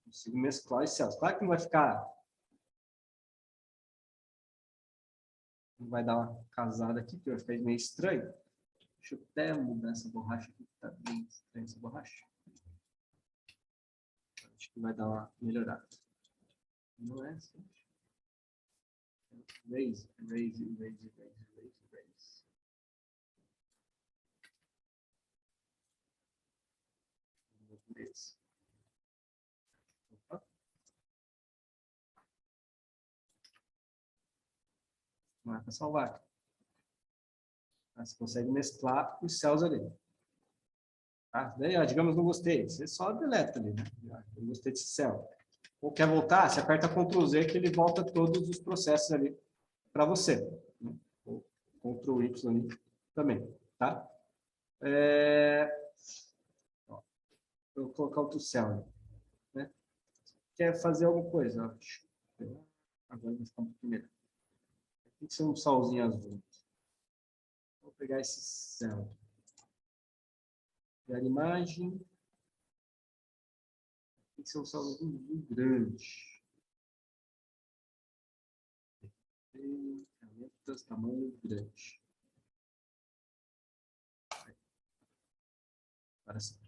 Consigo mesclar os céus. Claro que não vai ficar... Não vai dar uma casada aqui, que vai ficar meio estranho. Deixa eu até mudar essa borracha aqui, que está bem estranha essa borracha. Acho que vai dar uma melhorada. Não é assim. Raise. Beleza. Marca salvar. Você consegue mesclar os céus ali. Tá? Daí, ó, digamos, não gostei. Você só deleta ali, né? Não gostei desse céu. Ou quer voltar, você aperta Ctrl Z que ele volta todos os processos ali para você. Né? Ou Ctrl Y ali também. Tá? Ó, eu vou colocar outro céu ali. Né? Quer fazer alguma coisa? Ó. Agora vai ficar um pouquinho melhor. Tem que ser um solzinho azul. Vou pegar esse céu. Pegar a imagem. que ser um céu grande. Ferramentas, tamanho grande. Agora sim.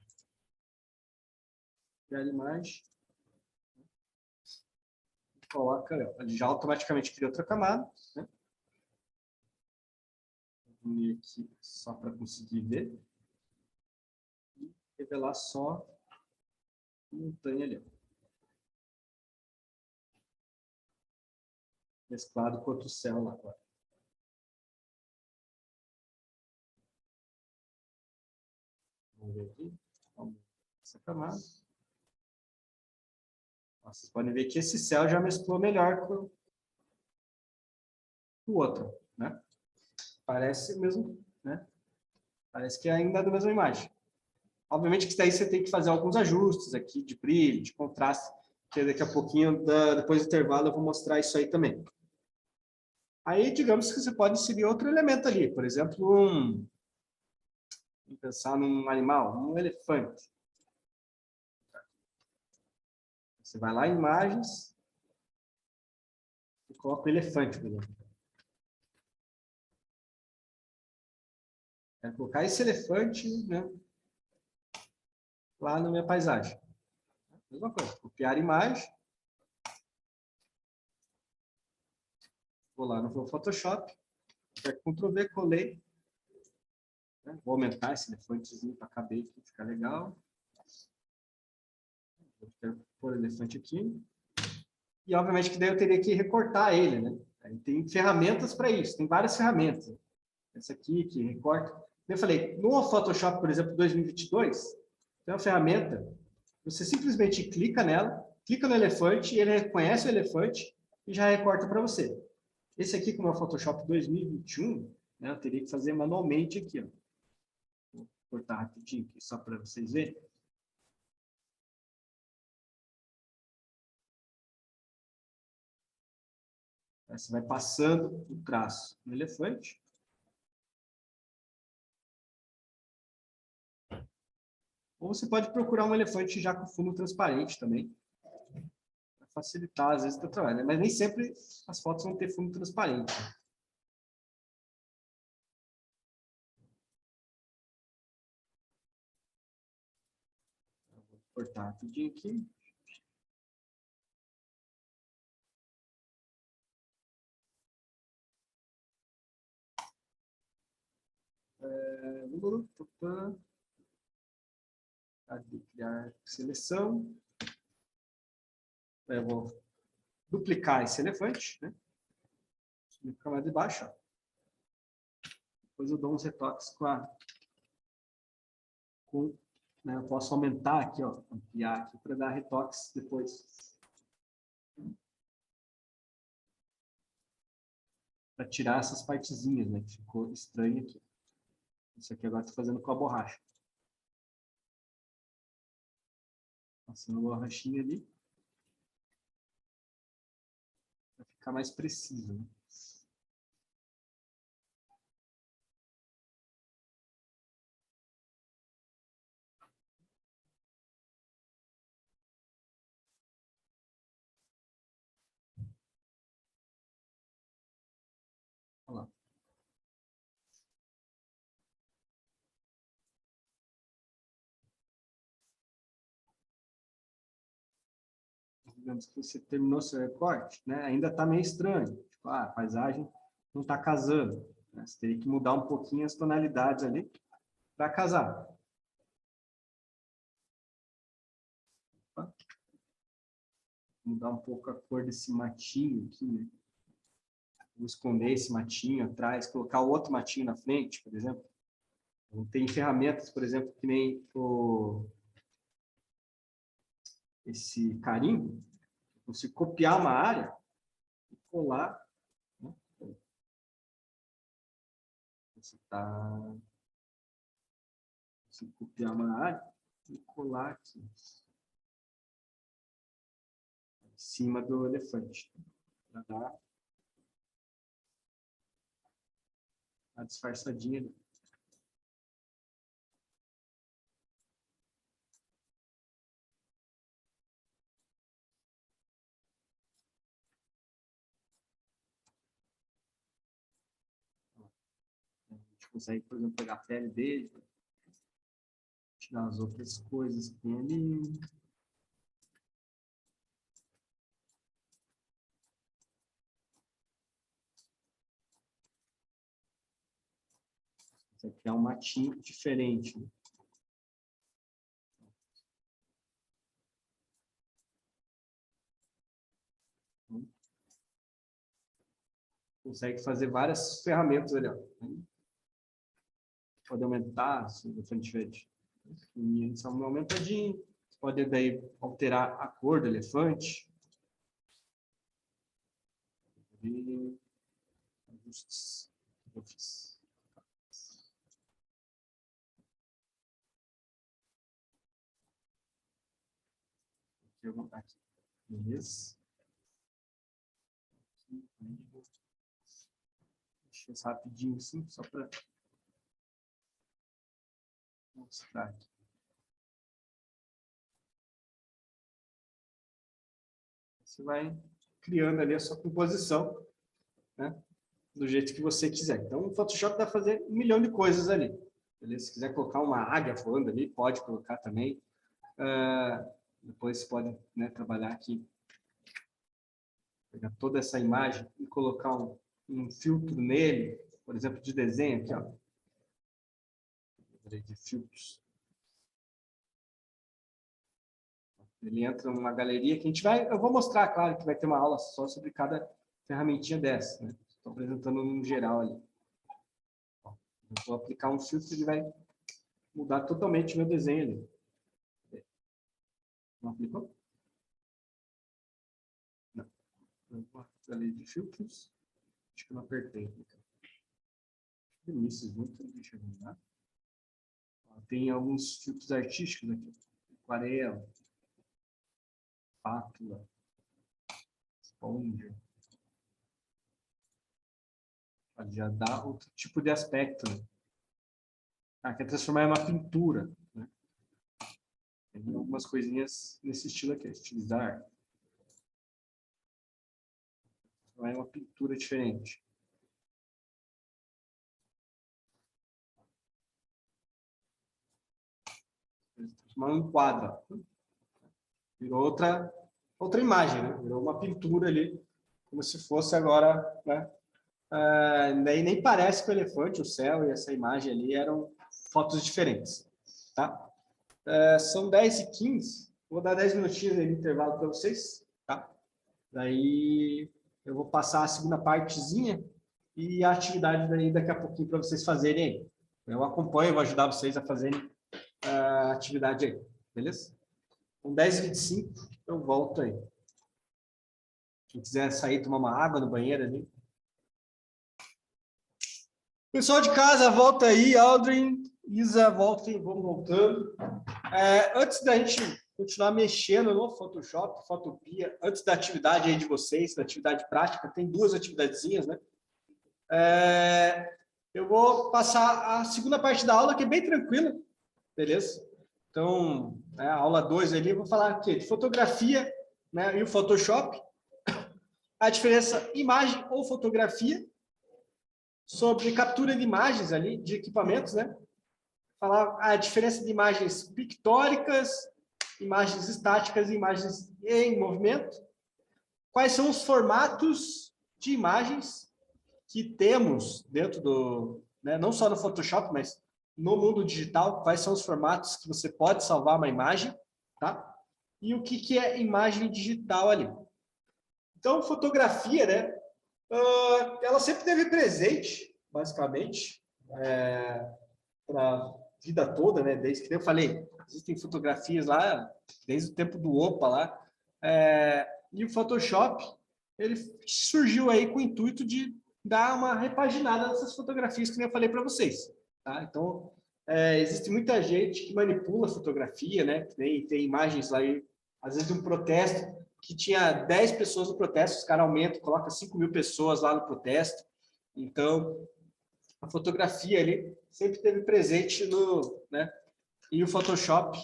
Criar imagem. Coloca, ele já automaticamente cria outra camada, né? Vou unir aqui só para conseguir ver. E revelar só a montanha ali. Mesclado com outro céu lá agora. Vamos ver aqui. Vamos essa camada. Vocês podem ver que esse céu já mesclou melhor com o outro, né? Parece mesmo, né? Parece que ainda é da mesma imagem. Obviamente que daí você tem que fazer alguns ajustes aqui de brilho, de contraste, que daqui a pouquinho, depois do intervalo, eu vou mostrar isso aí também. Aí, digamos que você pode inserir outro elemento ali, por exemplo, vamos pensar num animal, um elefante. Você vai lá em imagens e coloca o elefante, por exemplo. Quero colocar esse elefante, né, lá na minha paisagem. Mesma coisa, copiar imagem. Vou lá no Photoshop, Ctrl V, colei. Né, vou aumentar esse elefantezinho para caber aqui, ficar legal. Eu quero pôr o elefante aqui. E, obviamente, que daí eu teria que recortar ele, né? Aí tem ferramentas para isso, tem várias ferramentas. Essa aqui, que recorta. Eu falei, no Photoshop, por exemplo, 2022, tem uma ferramenta, você simplesmente clica nela, clica no elefante, ele reconhece o elefante e já recorta para você. Esse aqui, como é o Photoshop 2021, né, eu teria que fazer manualmente aqui. Ó. Vou cortar rapidinho aqui, só para vocês verem. Você vai passando o traço no elefante. Ou você pode procurar um elefante já com fundo transparente também. Para facilitar, às vezes, o teu trabalho. Né? Mas nem sempre as fotos vão ter fundo transparente. Vou cortar rapidinho aqui. Criar seleção. Eu vou duplicar esse elefante, né? Fica mais de baixo. Ó. Depois eu dou uns retoques né? Eu posso aumentar aqui, ó, ampliar aqui para dar retoques depois. Para tirar essas partezinhas, né? Que ficou estranho aqui. Isso aqui agora estou fazendo com a borracha. Passando a borrachinha ali. Para ficar mais preciso, né? Olha lá. Digamos que você terminou seu recorte, né? Ainda está meio estranho. Tipo, a paisagem não está casando. Né? Você teria que mudar um pouquinho as tonalidades ali para casar. Opa. Mudar um pouco a cor desse matinho aqui, né? Vou esconder esse matinho atrás, colocar outro matinho na frente, por exemplo. Tem ferramentas, por exemplo, que nem esse carimbo. Eu consigo copiar uma área e colar. Né? Você tá... Consigo copiar uma área e colar aqui. Em cima do elefante. Para dar a disfarçadinha ali. gente consegue, por exemplo, pegar a pele dele, tirar as outras coisas que tem ali. Você criar um matinho diferente. Consegue fazer várias ferramentas ali, ó. Pode aumentar, se o elefante tiver só uma aumentadinha. Você pode daí alterar a cor do elefante. E ajustes. Eu fiz. Aqui eu vou botar aqui. Beleza. Deixa eu rapidinho assim, só para mostrar aqui. Você vai criando ali a sua composição, né, do jeito que você quiser. Então, o Photoshop dá para fazer 1 milhão de coisas ali. Beleza? Se quiser colocar uma águia voando ali, pode colocar também. Depois você pode, né, trabalhar aqui, pegar toda essa imagem e colocar um filtro nele, por exemplo, de desenho aqui, ó. De filtros. Ele entra numa galeria que a gente vai... Eu vou mostrar, claro, que vai ter uma aula só sobre cada ferramentinha dessa, né? Estou apresentando no geral ali. Eu vou aplicar um filtro e ele vai mudar totalmente o meu desenho ali. Não aplicou? Não. Eu vou ali de filtros. Acho que eu não apertei. Inícios muito, deixa eu mudar. Tem alguns filtros artísticos aqui. Aquarela. Pátula. Esponja. Já dá outro tipo de aspecto, né? Quer transformar em uma pintura, né? Tem algumas coisinhas nesse estilo aqui, estilizar. Não é uma pintura diferente. Transformar um quadro. Virou outra imagem, né? Virou uma pintura ali, como se fosse agora, né? Nem parece que o elefante, o céu e essa imagem ali eram fotos diferentes, tá? São 10h15, vou dar 10 minutinhos aí de intervalo para vocês, tá? Daí eu vou passar a segunda partezinha e a atividade daí daqui a pouquinho para vocês fazerem aí. Eu acompanho, vou ajudar vocês a fazerem a atividade aí, beleza? Com 10h25 eu volto aí. Quem quiser sair tomar uma água no banheiro ali. Pessoal de casa, volta aí, Aldrin, Isa, voltem, vamos voltando. Antes da gente continuar mexendo no Photoshop, Photopia, antes da atividade aí de vocês, da atividade prática, tem 2 atividadezinhas, né? Eu vou passar a segunda parte da aula, que é bem tranquila, beleza? Então, a aula 2 ali, eu vou falar aqui de fotografia, né, e o Photoshop, a diferença imagem ou fotografia, sobre captura de imagens ali, de equipamentos, né? Falar a diferença de imagens pictóricas, imagens estáticas e imagens em movimento. Quais são os formatos de imagens que temos dentro do, né, não só no Photoshop, mas no mundo digital, quais são os formatos que você pode salvar uma imagem, tá? E o que é imagem digital ali. Então, fotografia, né? Ela sempre teve presente, basicamente, para a vida toda, né? Desde que eu falei, existem fotografias lá, desde o tempo do Opa lá. E o Photoshop, ele surgiu aí com o intuito de dar uma repaginada nessas fotografias que eu falei para vocês, tá? Então, existe muita gente que manipula fotografia, né? Tem imagens lá, às vezes de um protesto, que tinha 10 pessoas no protesto, os caras aumentam, coloca 5.000 pessoas lá no protesto. Então, a fotografia ali sempre teve presente no, né? E o Photoshop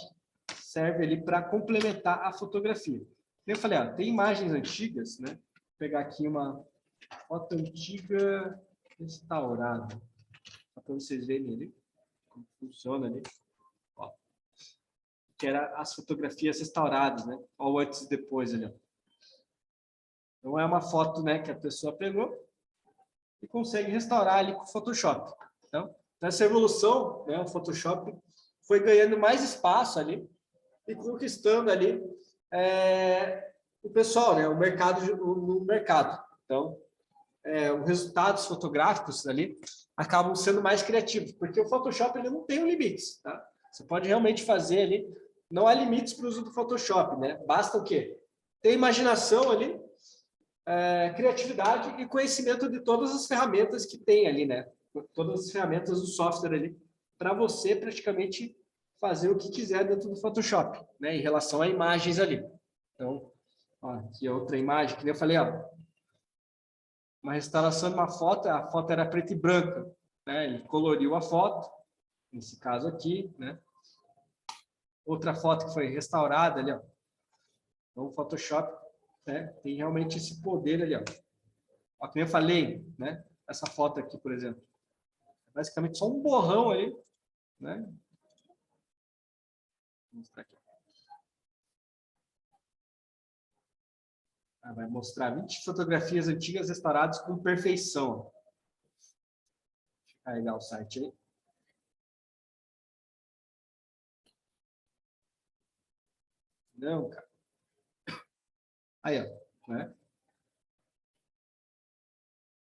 serve ali para complementar a fotografia. Eu falei, tem imagens antigas, né? Vou pegar aqui uma foto antiga restaurada. Só para vocês verem ali como funciona ali. Ó, que era as fotografias restauradas, né? Olha o antes e depois ali. Ó. Então é uma foto, né, que a pessoa pegou e consegue restaurar ali com o Photoshop. Então essa evolução, né, o Photoshop foi ganhando mais espaço ali e conquistando ali o pessoal, né, o mercado no mercado. Então, os resultados fotográficos ali acabam sendo mais criativos, porque o Photoshop ele não tem limites, tá? Você pode realmente fazer ali, não há limites para o uso do Photoshop, né? Basta o quê? Ter imaginação ali, criatividade e conhecimento de todas as ferramentas que tem ali, né? Todas as ferramentas do software ali, para você praticamente fazer o que quiser dentro do Photoshop, né? Em relação a imagens ali. Então, ó, aqui é outra imagem, que nem eu falei, ó, uma restauração de uma foto, a foto era preta e branca, né? Ele coloriu a foto, nesse caso aqui, né? Outra foto que foi restaurada ali, ó. Então, o Photoshop, né, tem realmente esse poder ali, ó. Ó, como eu falei, né? Essa foto aqui, por exemplo, é basicamente só um borrão ali, né? Vou mostrar aqui. Vai mostrar 20 fotografias antigas restauradas com perfeição. Deixa eu carregar o site aí. Não, cara. Aí, ó. Né?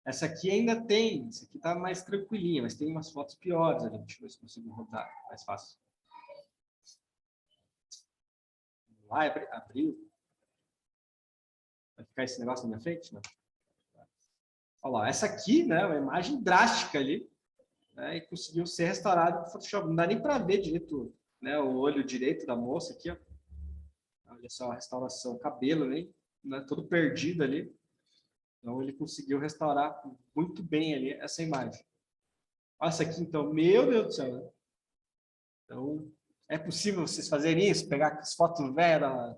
Essa aqui ainda tem. Essa aqui tá mais tranquilinha, mas tem umas fotos piores ali. Deixa eu ver se consigo rodar mais fácil. Lá, abriu. Vai ficar esse negócio na minha frente? Não. Olha lá, essa aqui, né, uma imagem drástica ali, né, e conseguiu ser restaurada com Photoshop. Não dá nem para ver direito, né, o olho direito da moça aqui, ó. Olha só a restauração, o cabelo, né, todo perdido ali. Então ele conseguiu restaurar muito bem ali essa imagem. Olha essa aqui, então, meu Deus do céu. Né? Então, é possível vocês fazerem isso? Pegar as fotos velhas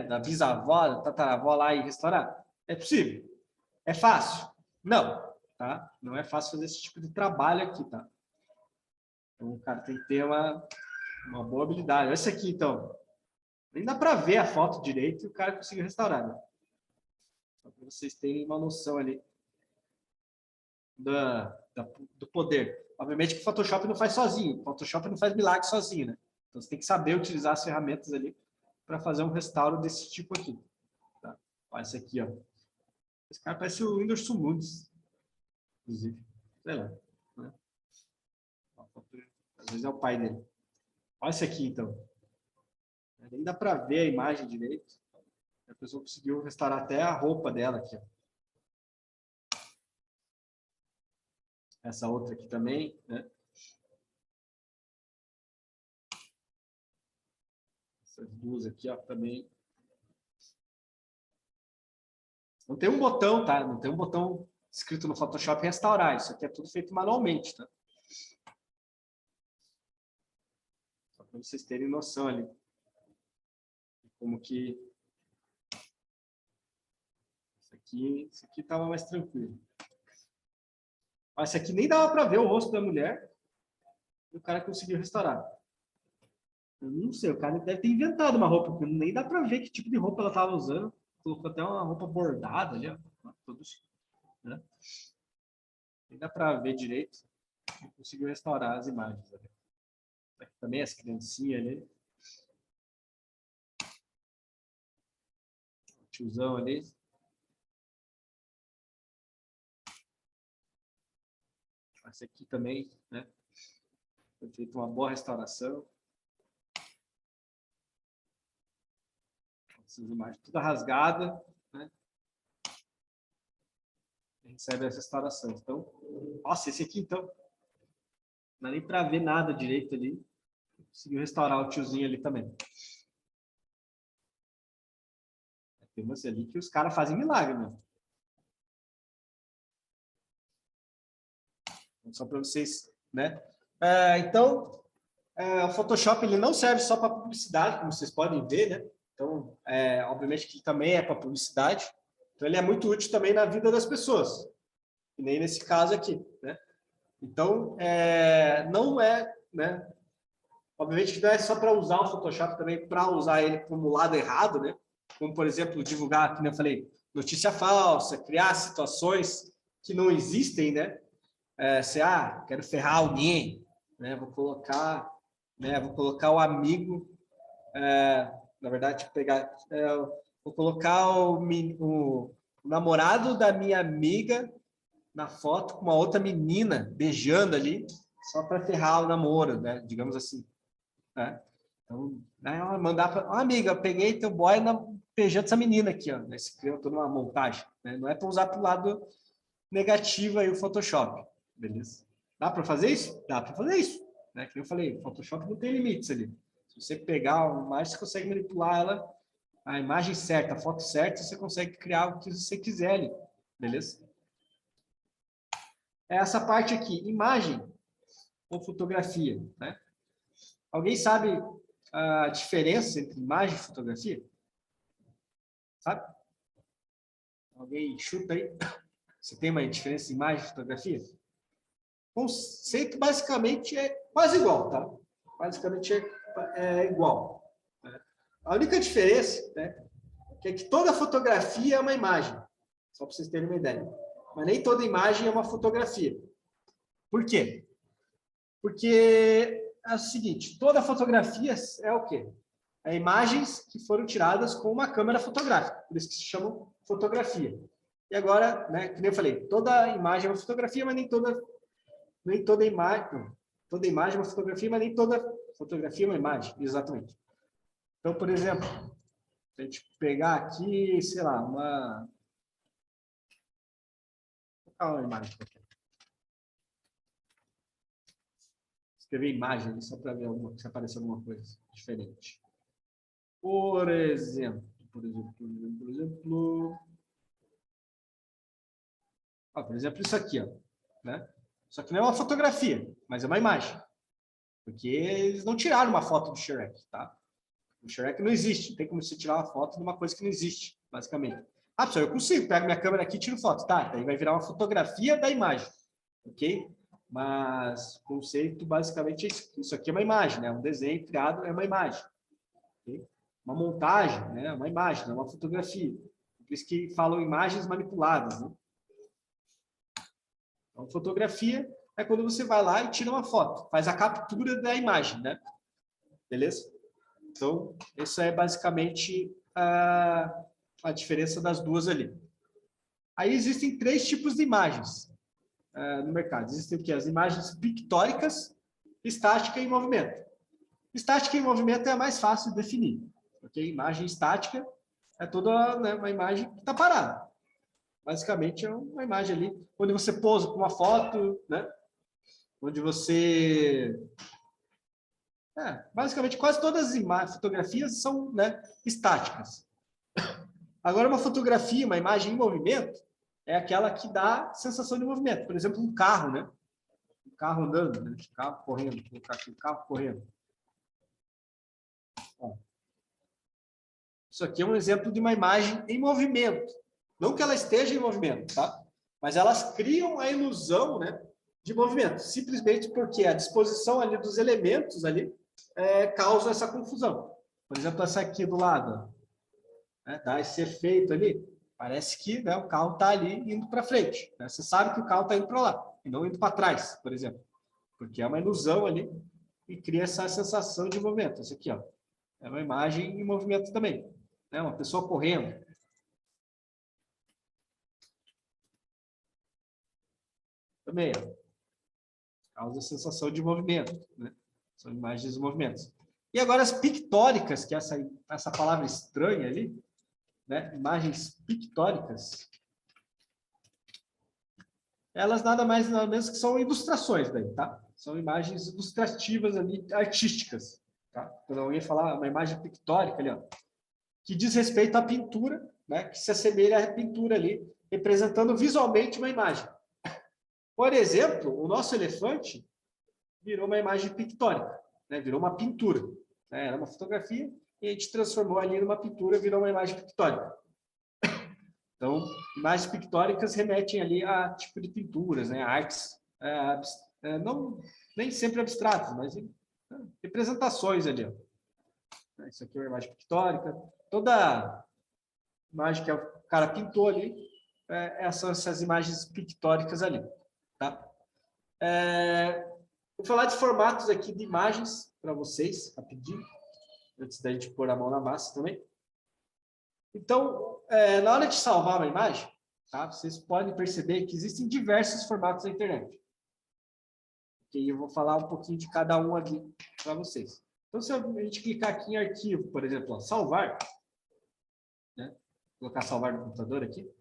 da bisavó, da tataravó lá e restaurar? É possível. É fácil? Não, tá? Não é fácil fazer esse tipo de trabalho aqui, tá? Então, o cara tem que ter uma boa habilidade. Olha esse aqui, então. Nem dá para ver a foto direito e o cara conseguiu restaurar, né? Só para vocês terem uma noção ali do poder. Obviamente que o Photoshop não faz sozinho. O Photoshop não faz milagre sozinho, né? Então, você tem que saber utilizar as ferramentas ali para fazer um restauro desse tipo aqui. Tá? Olha esse aqui, ó. Esse cara parece o Whindersson Nunes, inclusive. Sei lá. Né? Às vezes é o pai dele. Olha esse aqui, então. Nem dá para ver a imagem direito. A pessoa conseguiu restaurar até a roupa dela aqui. Ó. Essa outra aqui também, né? Essas duas aqui, ó, também. Não tem um botão, tá? Não tem um botão escrito no Photoshop restaurar. Isso aqui é tudo feito manualmente, tá? Só para vocês terem noção ali. Como que... Isso aqui estava mais tranquilo. Mas esse aqui nem dava para ver o rosto da mulher. E o cara conseguiu restaurar. Eu não sei, o cara deve ter inventado uma roupa, porque nem dá para ver que tipo de roupa ela estava usando. Colocou até uma roupa bordada ali, ó. Todos, né? Nem dá para ver direito. Ele conseguiu restaurar as imagens. Ali. Aqui também as criancinhas ali. O tiozão ali. Esse aqui também, né? Foi feita uma boa restauração. Essas imagens toda rasgada, né? Recebe essa restauração. Então, nossa, esse aqui então, não dá nem para ver nada direito ali. Conseguiu restaurar o tiozinho ali também. Tem você ali que os caras fazem milagre, mesmo. Só para vocês, né? Então, o Photoshop ele não serve só para publicidade, como vocês podem ver, né? Então, obviamente que também é para publicidade. Então, ele é muito útil também na vida das pessoas. E nem nesse caso aqui, né? Então, não é, né? Obviamente que não é só para usar o Photoshop, também para usar ele como lado errado, né? Como, por exemplo, divulgar, como eu falei, notícia falsa, criar situações que não existem, né? Quero ferrar alguém, né? Vou colocar o amigo, na verdade, vou colocar o namorado da minha amiga na foto com uma outra menina beijando ali, só para ferrar o namoro, né? Digamos assim. Né? Então, né, mandar para amiga, peguei teu boy beijando essa menina aqui, ó. Esse criou toda uma montagem. Né? Não é para usar para o lado negativo aí o Photoshop, beleza? Dá para fazer isso? Dá para fazer isso. Né? Que eu falei, o Photoshop não tem limites ali. Se você pegar uma imagem, você consegue manipular ela, a imagem certa, a foto certa, você consegue criar o que você quiser ali, beleza? É essa parte aqui, imagem ou fotografia, né? Alguém sabe a diferença entre imagem e fotografia? Sabe? Alguém chuta aí? Você tem uma diferença entre imagem e fotografia? O conceito basicamente é quase igual, tá? Basicamente é igual. Né? A única diferença, né, é que toda fotografia é uma imagem, só para vocês terem uma ideia. Mas nem toda imagem é uma fotografia. Por quê? Porque é o seguinte, toda fotografia é o quê? É imagens que foram tiradas com uma câmera fotográfica, por isso que se chamam fotografia. E agora, né, como eu falei, toda imagem é uma fotografia, mas nem toda imagem, não, toda imagem é uma fotografia, mas nem toda fotografia é uma imagem, exatamente. Então, por exemplo, se a gente pegar aqui, sei lá, uma imagem. Escrever imagem só para ver se aparece alguma coisa diferente. Por exemplo, isso aqui, ó, né? Isso aqui não é uma fotografia, mas é uma imagem. Porque eles não tiraram uma foto do Shrek, tá? O Shrek não existe, não tem como você tirar uma foto de uma coisa que não existe, basicamente. Ah, pessoal, eu consigo, pego minha câmera aqui e tiro foto, tá? Daí vai virar uma fotografia da imagem, ok? Mas o conceito basicamente é isso. Isso aqui é uma imagem, né? Um desenho criado é uma imagem. Okay? Uma montagem, né? É uma imagem, não é uma fotografia. Por isso que falam imagens manipuladas, né? Então, fotografia é quando você vai lá e tira uma foto, faz a captura da imagem, né? Beleza? Então, essa é basicamente a diferença das duas ali. Aí existem 3 tipos de imagens no mercado. Existem o quê? As imagens pictóricas, estática e movimento. Estática e movimento é a mais fácil de definir. Okay? Imagem estática é toda, né, uma imagem que está parada. Basicamente é uma imagem ali, onde você pousa com uma foto, né? Onde você... basicamente quase todas as fotografias são, né, estáticas. Agora uma fotografia, uma imagem em movimento, é aquela que dá sensação de movimento. Por exemplo, um carro, né? Um carro andando, né? Um carro correndo, vou colocar aqui, um carro correndo. Ó. Isso aqui é um exemplo de uma imagem em movimento. Não que ela esteja em movimento, tá? Mas elas criam a ilusão, né, de movimento, simplesmente porque a disposição ali dos elementos ali causa essa confusão. Por exemplo, essa aqui do lado, né, dá esse efeito ali, parece que, né, o carro está ali indo para frente. Né? Você sabe que o carro está indo para lá, e não indo para trás, por exemplo. Porque é uma ilusão ali e cria essa sensação de movimento. Essa aqui, ó, é uma imagem em movimento também. Né? Uma pessoa correndo. Também, ó, causa sensação de movimento. Né? São imagens de movimentos. E agora as pictóricas, que é essa palavra estranha ali, né? Imagens pictóricas, elas nada mais nada menos que são ilustrações daí, tá? São imagens ilustrativas ali, artísticas, tá? Quando alguém falar uma imagem pictórica ali, ó, que diz respeito à pintura, né? Que se assemelha à pintura ali, representando visualmente uma imagem. Por exemplo, o nosso elefante virou uma imagem pictórica, né? Virou uma pintura, né? Era uma fotografia e a gente transformou ali numa pintura, virou uma imagem pictórica. Então, imagens pictóricas remetem ali a tipo de pinturas, né? Artes não, nem sempre abstratas, mas representações ali. Ó. Isso aqui é uma imagem pictórica. Toda imagem que o cara pintou ali, são essas imagens pictóricas ali. Tá? Vou falar de formatos aqui de imagens para vocês, rapidinho, antes da gente pôr a mão na massa também. Então, na hora de salvar uma imagem, tá, vocês podem perceber que existem diversos formatos na internet. E eu vou falar um pouquinho de cada um aqui para vocês. Então, se a gente clicar aqui em arquivo, por exemplo, ó, salvar, né? Vou colocar salvar no computador aqui.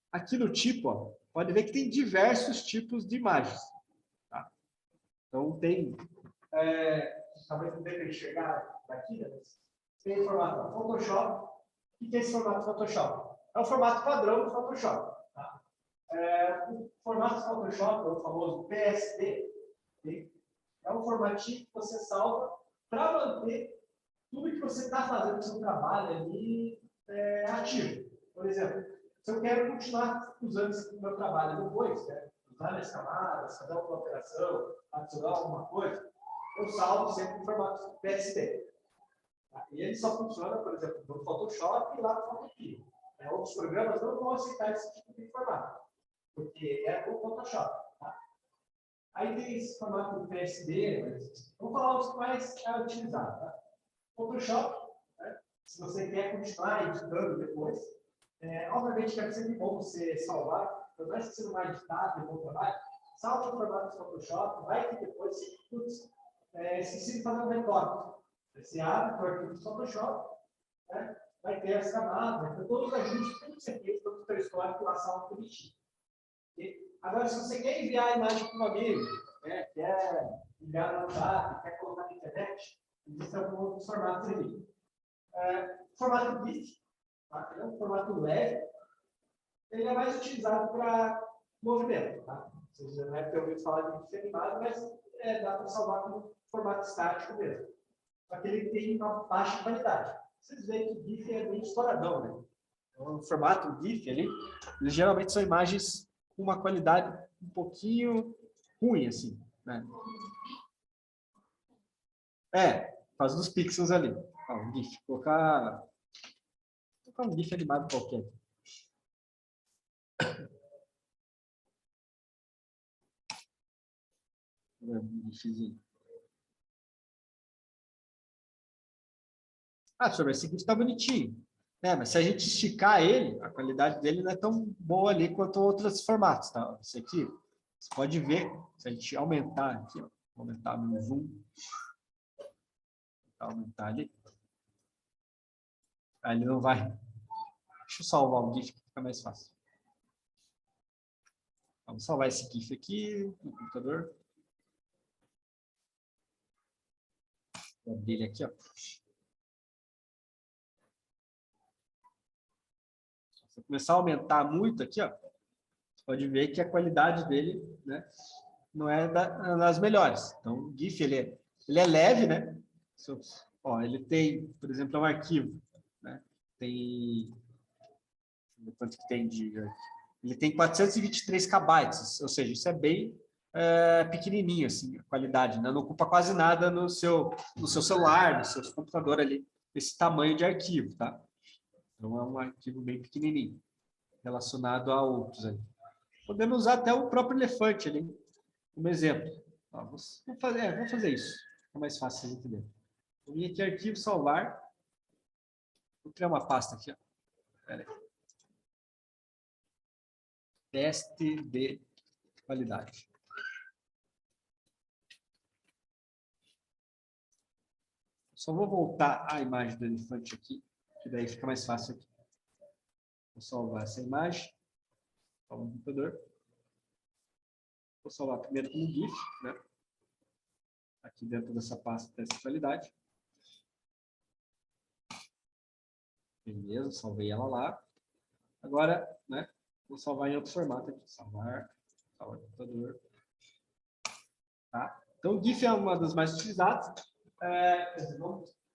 Aqui no tipo, ó, pode ver que tem diversos tipos de imagens. Tá? Então, tem... talvez não dê para enxergar daqui, né? Tem o formato Photoshop. O que é esse formato Photoshop? É o formato padrão do Photoshop. Tá? O formato Photoshop, o famoso PSD, é um formatinho que você salva para manter tudo que você está fazendo no seu trabalho ali ativo. Por exemplo, se eu quero continuar usando esse meu trabalho depois, né, usar minhas camadas, fazer alguma operação, adicionar alguma coisa, eu salvo sempre em formato PSD. Tá? E ele só funciona, por exemplo, no Photoshop e lá no Photoshop. Outros programas não vão aceitar esse tipo de formato, porque é o Photoshop. Tá? Aí tem esse formato PSD, vamos falar os que mais é utilizado. Tá? Photoshop, né? Se você quer continuar editando depois, obviamente que é sempre bom você salvar, por mais que você não vai editar, tem bom trabalho, salva o formato do Photoshop, vai que depois você esqueci de fazer um recorte. Você abre o arquivo do Photoshop, né? Vai ter as camadas, vai ter todos os ajustes, tudo que você fez, todo o seu histórico lá salvo bonitinho. Agora, se você quer enviar a imagem para um amigo, quer enviar no WhatsApp, quer colocar na internet, existem alguns outros formatos ali. Formato GIF, tá? É um formato leve, ele é mais utilizado para movimento. Tá? Vocês já devem ter ouvido falar de GIF animado, mas dá para salvar com formato estático mesmo. Só que ele tem uma baixa qualidade. Vocês veem que o GIF é bem estouradão, né? Então, o formato GIF ali, eles geralmente são imagens com uma qualidade um pouquinho ruim, assim, né? Por causa dos pixels ali. Ó, um GIF. Vou colocar um GIF animado qualquer. Um GIFzinho. Senhor, esse GIF está bonitinho. Mas se a gente esticar ele, a qualidade dele não é tão boa ali quanto outros formatos, tá? Esse aqui, você pode ver, se a gente aumentar aqui, ó, aumentar no zoom, aumentar ali, aí ele não vai. Deixa eu salvar o GIF que fica mais fácil. Vamos salvar esse GIF aqui no computador. Vou abrir ele aqui, ó. Se eu começar a aumentar muito aqui, ó, você pode ver que a qualidade dele, né, não é das melhores. Então, o GIF ele é leve, né? Ó, ele tem, por exemplo, um arquivo, né? Tem quanto que tem de arquivo? Ele tem 423 KB, ou seja, isso é bem pequenininho, assim, a qualidade, né? Não ocupa quase nada no seu celular, no seu computador ali, esse tamanho de arquivo, tá? Então, é um arquivo bem pequenininho, relacionado a outros ali. Podemos usar até o próprio elefante ali, como exemplo. Ó, vamos fazer isso, fica mais fácil de entender. Vou vir aqui, arquivo, salvar. Vou criar uma pasta aqui, ó. Pera aí. Teste de qualidade. Só vou voltar a imagem do elefante aqui, que daí fica mais fácil aqui. Vou salvar essa imagem. Salvar no computador. Vou salvar primeiro como GIF, né? Aqui dentro dessa pasta teste de qualidade. Beleza, salvei ela lá. Agora, né? Vou salvar em outro formato aqui. Salvar no computador. Tá? Então, o GIF é uma das mais utilizadas.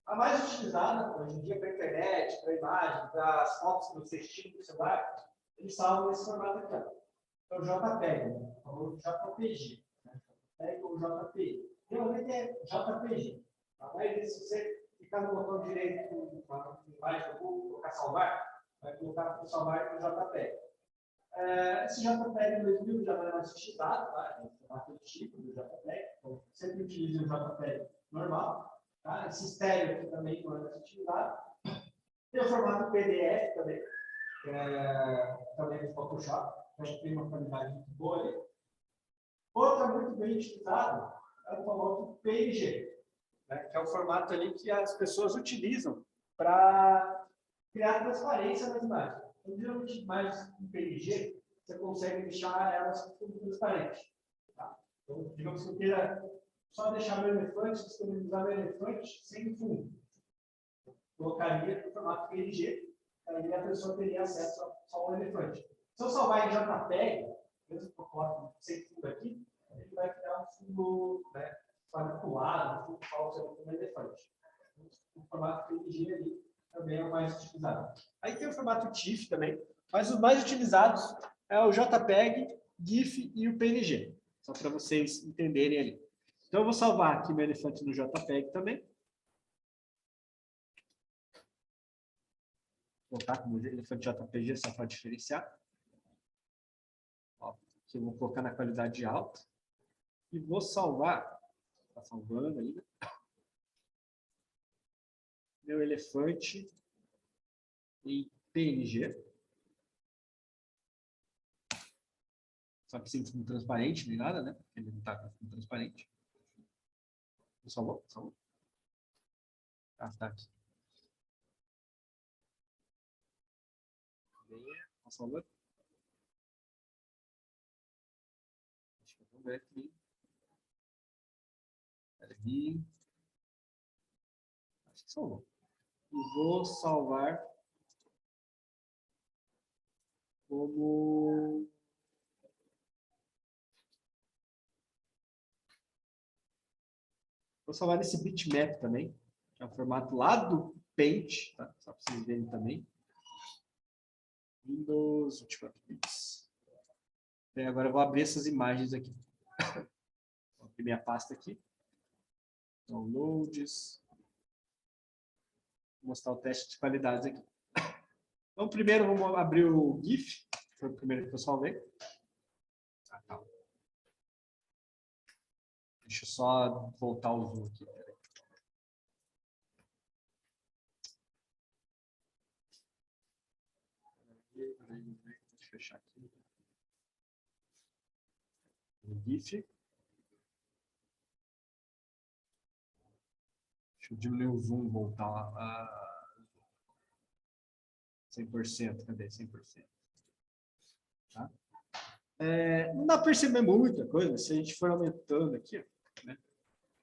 A mais utilizada hoje em dia para a internet, para a imagem, para as fotos que você estima no celular, eles salvam nesse formato aqui. Ó. é o JPEG, né? Ou JPG. Né? JPEG ou JPG. Geralmente é JPG. Mas se você ficar no botão direito embaixo do Google, colocar salvar, vai colocar o salvar no JPEG. Esse JPEG 2000 já não é mais utilizado, tá? É o formato tipo do JPEG. Então, sempre utilize o JPEG normal. Tá? Esse estéreo aqui também não é mais utilizado. Tem o formato PDF também, também do Photoshop, que tem uma qualidade muito boa ali. Outra muito bem utilizada é o formato PNG, né? Que é o formato ali que as pessoas utilizam para criar transparência nas imagens. Então, geralmente, imagens em PNG, você consegue deixar elas transparentes. Tá? Então, digamos que eu queira só deixar meu elefante, disponibilizar meu elefante sem fundo. Colocaria no formato PNG, aí a pessoa teria acesso só ao elefante. Se eu salvar em JPEG, mesmo que eu coloque sem fundo aqui, ele vai criar um fundo, né, quadriculado, um fundo falso como elefante. O formato PNG ali também é o mais utilizado. Aí tem o formato TIFF também, mas os mais utilizados é o JPEG, GIF e o PNG, só para vocês entenderem ali. Então eu vou salvar aqui meu elefante no JPEG também. Vou colocar como elefante JPG só para diferenciar. Ó, aqui eu vou colocar na qualidade alta. E vou salvar, está salvando ainda, meu elefante em PNG. Só que sem fundo transparente, nem nada, né? Ele não está com fundo transparente. Salvou? Salvou. Ah, tá aqui. Salvou. Deixa eu ver aqui. Peraí. Acho que salvou. E vou salvar como... Vou salvar esse bitmap também, que é o formato lá do Paint, tá? Só para vocês verem também. Windows 24 bits. E agora eu vou abrir essas imagens aqui. Vou abrir minha pasta aqui. Downloads. Vou mostrar o teste de qualidade aqui. Então, primeiro vamos abrir o GIF, que foi o primeiro que eu salvei. Ah, tá. Deixa eu só voltar o zoom aqui. Deixa eu fechar aqui. O GIF. Deixa eu diminuir o zoom, voltar a 100%. Cadê 100%? Tá? Não dá para perceber muita coisa se a gente for aumentando aqui, né?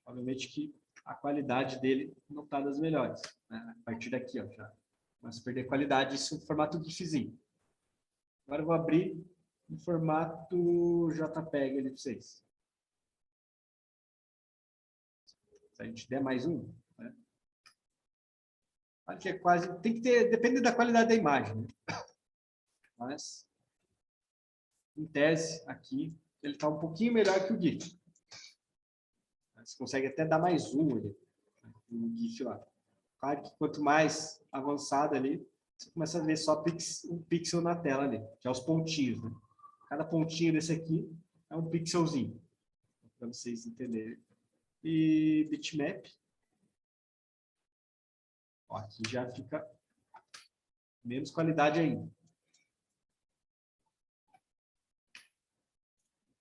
Obviamente que a qualidade dele não está das melhores, né? A partir daqui, ó, já começa a perder qualidade, isso em formato GIFzinho. Agora eu vou abrir em formato JPEG ali para vocês. Se a gente der mais um, né? Acho que é quase, tem que ter, depende da qualidade da imagem, né? Mas, em tese, aqui, ele está um pouquinho melhor que o GIF. Você consegue até dar mais um ali, no GIF lá. Claro que quanto mais avançado ali, você começa a ver só um pixel na tela ali, que é os pontinhos, né? Cada pontinho desse aqui é um pixelzinho, para vocês entenderem. E bitmap. Ó, aqui já fica menos qualidade ainda.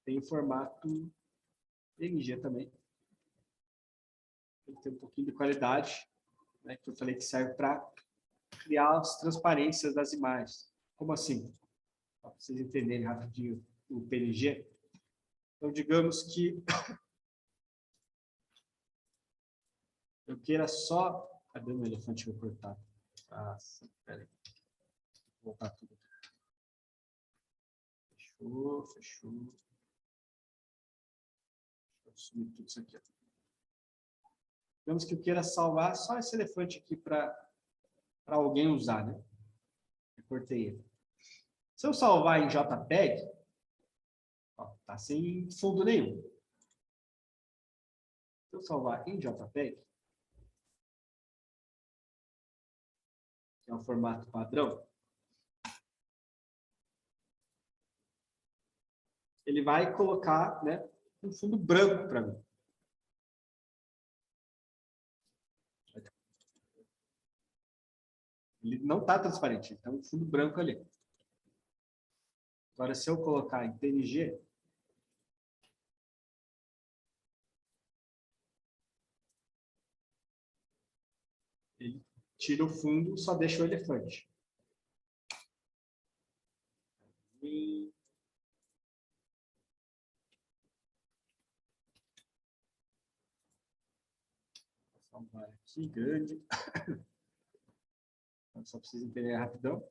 Tem o formato PNG também. Tem que ter um pouquinho de qualidade, né, que eu falei que serve para criar as transparências das imagens. Como assim? Para vocês entenderem rapidinho o PNG. Então, digamos que eu queira só... Cadê o meu elefante que eu cortar? Espera aí. Vou voltar tudo. Fechou, fechou. Deixa eu sumir tudo isso aqui. Digamos que eu queira salvar só esse elefante aqui para alguém usar, né? Eu cortei ele. Se eu salvar em JPEG, Tá sem fundo nenhum. Se eu salvar em JPEG, que é o formato padrão, ele vai colocar, né, um fundo branco para mim. Ele não está transparente, então um fundo branco ali. Agora, se eu colocar em PNG, ele tira o fundo, só deixa o elefante. E... vou salvar aqui, grande. Só preciso entender rapidão.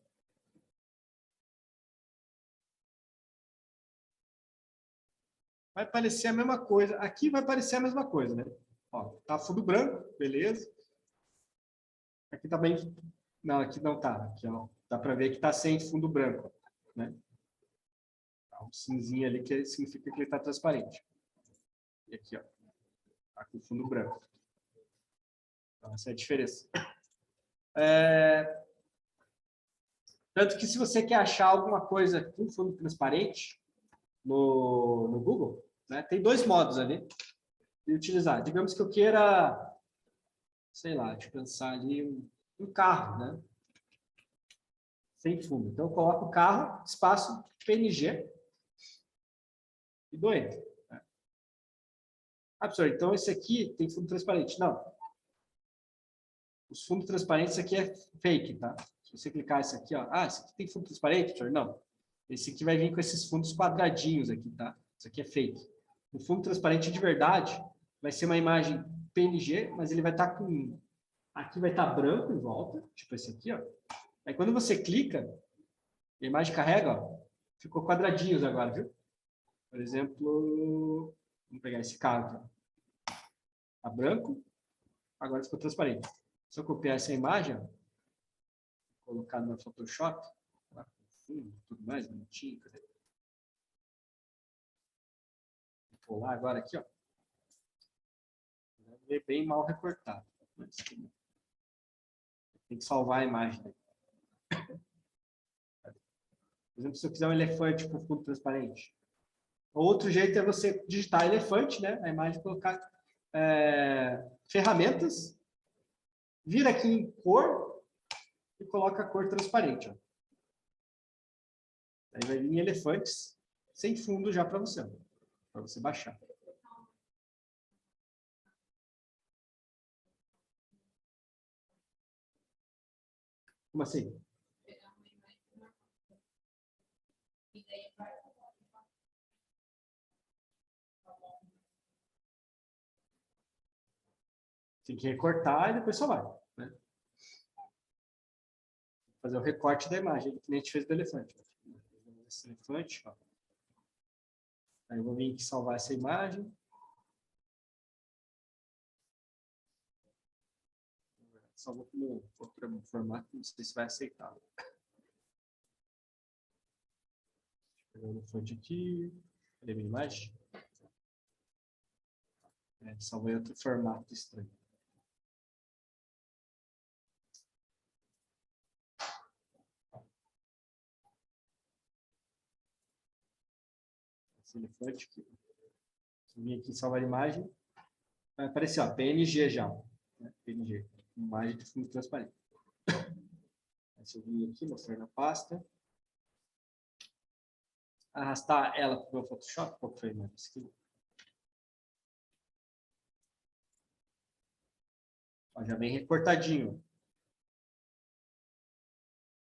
Vai parecer a mesma coisa. Aqui vai parecer a mesma coisa, né? Ó, tá fundo branco, beleza. Aqui tá bem... Não, aqui não tá. Aqui, ó, dá para ver que tá sem fundo branco, né? Tá um cinzinho ali que significa que ele tá transparente. E aqui, ó, tá com fundo branco. Então, essa é a diferença. Tanto que se você quer achar alguma coisa com fundo transparente no Google, né, tem dois modos ali de utilizar. Digamos que eu queira, sei lá, deixa eu pensar ali, um carro, né? Sem fundo. Então, eu coloco o carro, espaço PNG e dou Enter. Né? Ah, professor, então esse aqui tem fundo transparente. Não. Os fundos transparentes, isso aqui é fake, tá? Se você clicar esse aqui, ó. Ah, esse aqui tem fundo transparente, professor? Não. Esse aqui vai vir com esses fundos quadradinhos aqui, tá? Isso aqui é fake. O fundo transparente de verdade vai ser uma imagem PNG, mas ele vai estar com... Aqui vai estar branco em volta, tipo esse aqui, ó. Aí quando você clica, a imagem carrega, ó. Ficou quadradinhos agora, viu? Por exemplo, vamos pegar esse carro aqui. Tá branco, agora ficou transparente. Se eu copiar essa imagem, ó, colocar no Photoshop, lá com fundo, tudo mais, bonitinho, cadê? Vou lá agora aqui, ó. Vai ver bem mal recortado. Mas tem que salvar a imagem. Por exemplo, se eu quiser um elefante com fundo transparente. Outro jeito é você digitar elefante, né? A imagem colocar ferramentas, vira aqui em cor e coloca a cor transparente. Ó. Aí vai vir em elefantes sem fundo já para você baixar. Como assim? Tem que recortar e depois só vai. Né? Fazer o recorte da imagem, que nem a gente fez do elefante. Esse elefante, ó. Aí eu vou vir aqui salvar essa imagem. Salvou como outro formato, não sei se vai aceitar. Pegar o elefante aqui. Cadê a minha imagem? Salvei outro formato estranho. Esse elefante aqui. Se eu vir aqui salvar a imagem, vai aparecer, ó, PNG já. Né? PNG. Imagem de fundo transparente. Aí, se eu vir aqui, mostrar na pasta. Arrastar ela para o meu Photoshop, qual foi mais aqui? Ó, já vem recortadinho.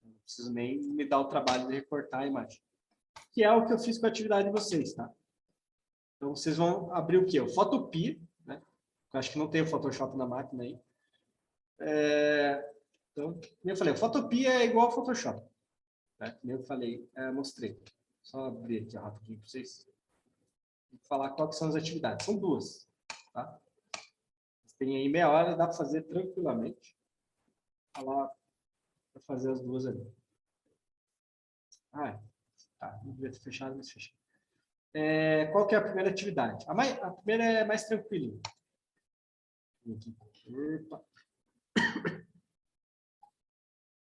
Não preciso nem me dar o trabalho de recortar a imagem. Que é o que eu fiz com a atividade de vocês, tá? Então, vocês vão abrir o quê? O Photopea, né? Eu acho que não tem o Photoshop na máquina aí. Então, como eu falei, o Photopea é igual ao Photoshop. Tá? Como eu falei, mostrei. Só abrir aqui rapidinho para vocês. E falar quais são as atividades. São duas. Tá? Tem aí meia hora, dá para fazer tranquilamente. Falar para fazer as duas ali. Ah, tá. Não devia ter fechado, mas fechei. qual que é a primeira atividade? A primeira é mais tranquilinha.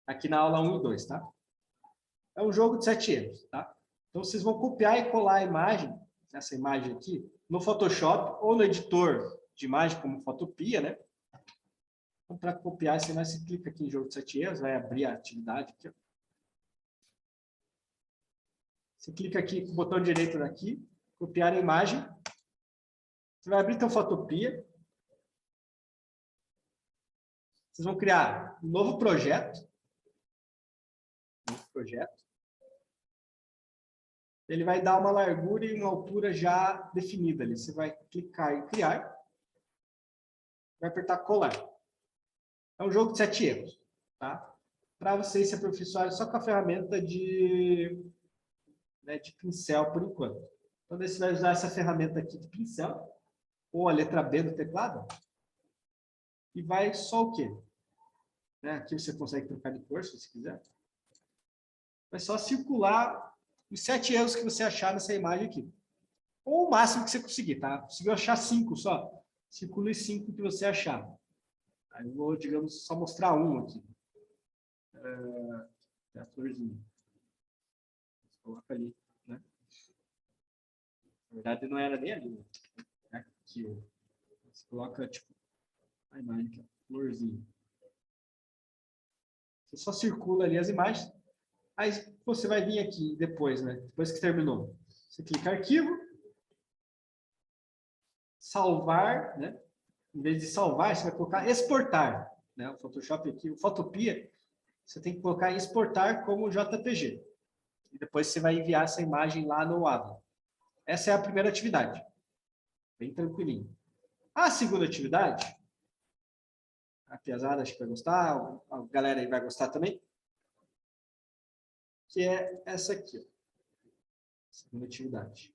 Aqui na aula 1 e 2, tá? É um jogo de 7 erros, tá? Então, vocês vão copiar e colar a imagem, essa imagem aqui, no Photoshop ou no editor de imagem, como Photopea, né? Então, para copiar, você clica aqui em jogo de 7 erros, vai abrir a atividade aqui, ó. Você clica aqui com o botão direito daqui, copiar a imagem. Você vai abrir então Photopea. Vocês vão criar um novo projeto. Ele vai dar uma largura e uma altura já definida ali. Você vai clicar em criar. Vai apertar colar. É um jogo de 7 erros, tá? Para vocês se aperfeiçoarem só com a ferramenta de pincel por enquanto. Então, você vai usar essa ferramenta aqui de pincel, ou a letra B do teclado, e vai só o quê? Aqui você consegue trocar de cor, se você quiser. Vai só circular os 7 erros que você achar nessa imagem aqui. Ou o máximo que você conseguir, tá? Conseguiu achar 5 só. Circule 5 que você achar. Aí eu vou, digamos, só mostrar um aqui. A florzinha. Você coloca ali, né? Na verdade, não era nem ali. Aqui, ó. Você coloca, tipo, a imagem aqui, ó, florzinha. Você só circula ali as imagens. Aí você vai vir aqui depois, né? Depois que terminou. Você clica em arquivo. Salvar, né? Em vez de salvar, você vai colocar exportar. Né? O Photoshop aqui, o Photopea, você tem que colocar exportar como JPG. E depois você vai enviar essa imagem lá no Avid. Essa é a primeira atividade. Bem tranquilinho. A segunda atividade, a piazada acho que vai gostar, a galera aí vai gostar também, que é essa aqui. Ó. Segunda atividade.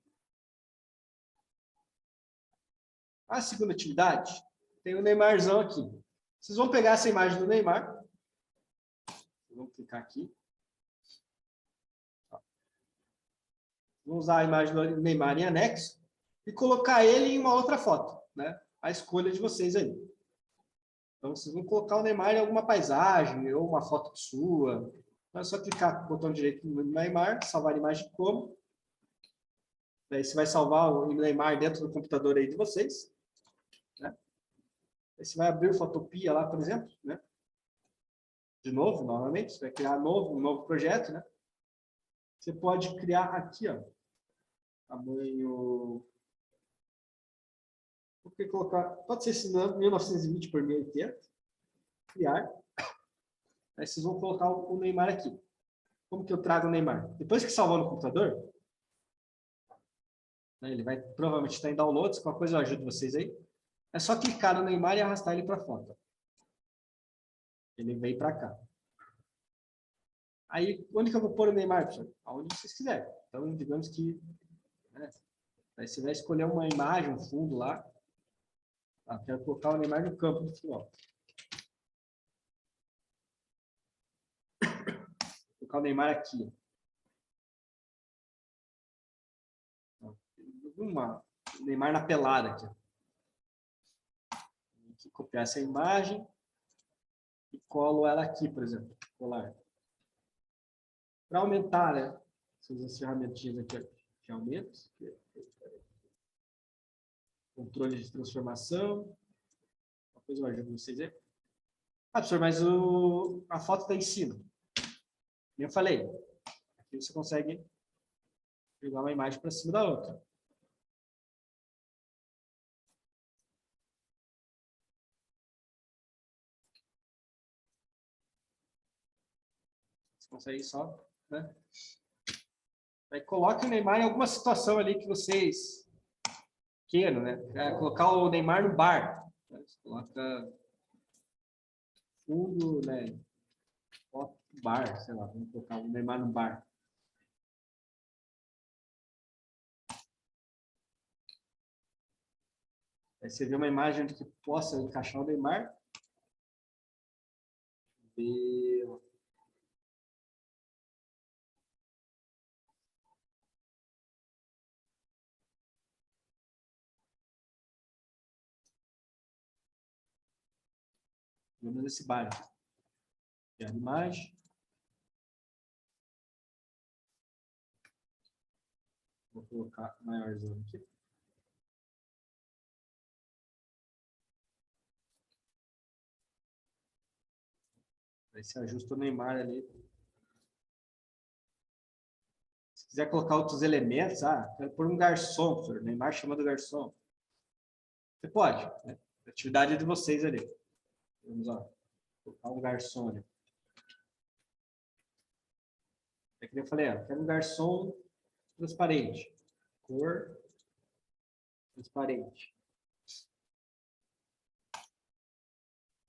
A segunda atividade tem o Neymarzão aqui. Vocês vão pegar essa imagem do Neymar. Vamos clicar aqui. Vou usar a imagem do Neymar em anexo e colocar ele em uma outra foto, né? A escolha de vocês aí. Então, vocês vão colocar o Neymar em alguma paisagem ou uma foto sua. Então, é só clicar com o botão direito no Neymar, salvar a imagem como. Daí você vai salvar o Neymar dentro do computador aí de vocês. Né? Aí você vai abrir o Photopea lá, por exemplo, né? De novo, novamente, você vai criar um novo projeto, né? Você pode criar aqui, ó, tamanho... Vou colocar, pode ser esse 1920 por 1080, criar. Aí vocês vão colocar o Neymar aqui. Como que eu trago o Neymar? Depois que salvou no computador, né, ele vai provavelmente estar em downloads, qualquer coisa eu ajudo vocês aí. É só clicar no Neymar e arrastar ele para a foto. Ele vem para cá. Aí, onde que eu vou pôr o Neymar, pessoal? Aonde vocês quiserem. Então, digamos que... Né, aí você vai escolher uma imagem, um fundo lá. Quero colocar o Neymar no campo do futebol. Vou colocar o Neymar aqui. O Neymar na pelada aqui. Vou copiar essa imagem e colo ela aqui, por exemplo. Colar. Para aumentar, né? Essas ferramentinhas aqui de aumento. Controle de transformação. Uma coisa eu ajudo vocês aí. Professor, mas a foto está em cima. Como eu falei, aqui você consegue jogar uma imagem para cima da outra. Você consegue só, né? Aí coloque o Neymar em alguma situação ali que vocês queiram, né? Colocar o Neymar no bar. Você coloca fundo, né? Bar, sei lá, vamos colocar o Neymar no bar. Aí você vê uma imagem que possa encaixar o Neymar. E... Vamos nesse bairro. Criar imagem. Vou colocar maiorzão aqui. Aí você ajusta o Neymar ali. Se quiser colocar outros elementos, quero pôr um garçom, professor. Neymar chamando garçom. Você pode, né? Atividade de vocês ali. Vamos lá. Colocar um garçom ali. É que eu falei, quero um garçom transparente. Cor transparente.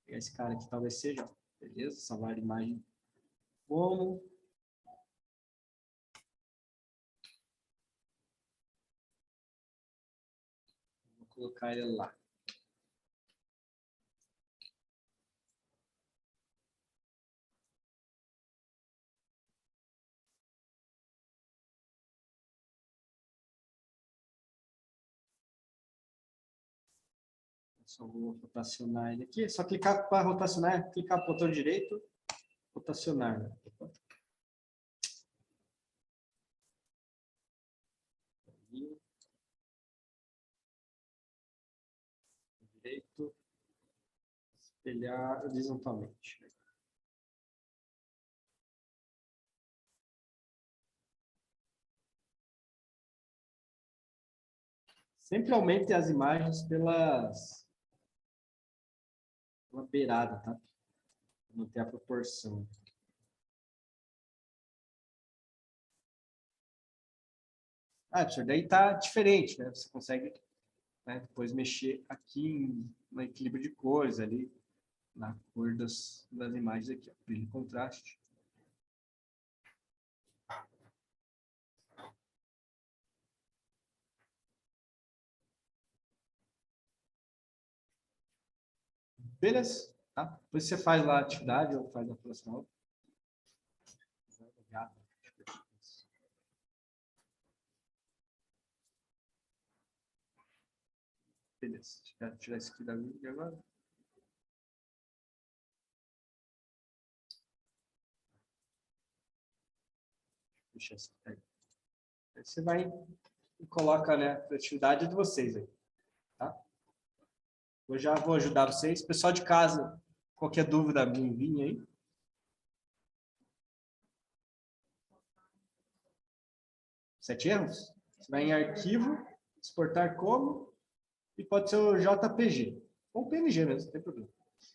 Esse cara aqui talvez seja, beleza? Salvar a imagem como. Vou colocar ele lá. Só vou rotacionar ele aqui. É só clicar para rotacionar, clicar no botão direito, rotacionar. Né? Direito, espelhar horizontalmente. Sempre aumente as imagens pela beirada, tá? Manter a proporção. Professor, daí tá diferente, né? Você consegue, né, depois mexer aqui no equilíbrio de cores ali, na cor das imagens aqui, ó, brilho e contraste. Beleza? Tá? Depois você faz lá a atividade ou faz a próxima. Beleza. Deixa eu tirar isso aqui da mídia agora. Deixa assim. Aí você vai e coloca, né, a atividade de vocês aí. Tá? Eu já vou ajudar vocês. Pessoal de casa, qualquer dúvida, me enviem aí. Sete erros? Você vai em arquivo, exportar como, e pode ser o JPG. Ou PNG mesmo, não tem problema.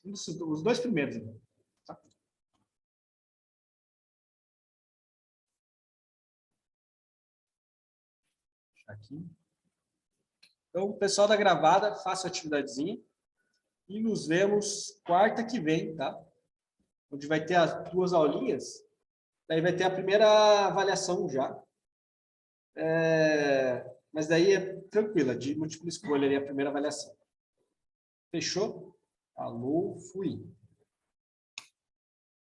Os dois primeiros. Tá? Aqui. Então, pessoal da gravada, faça a atividadezinha. E nos vemos quarta que vem, tá? Onde vai ter as duas aulinhas. Daí vai ter a primeira avaliação já. Mas daí é tranquila, de múltipla escolha ali a primeira avaliação. Fechou? Alô, fui.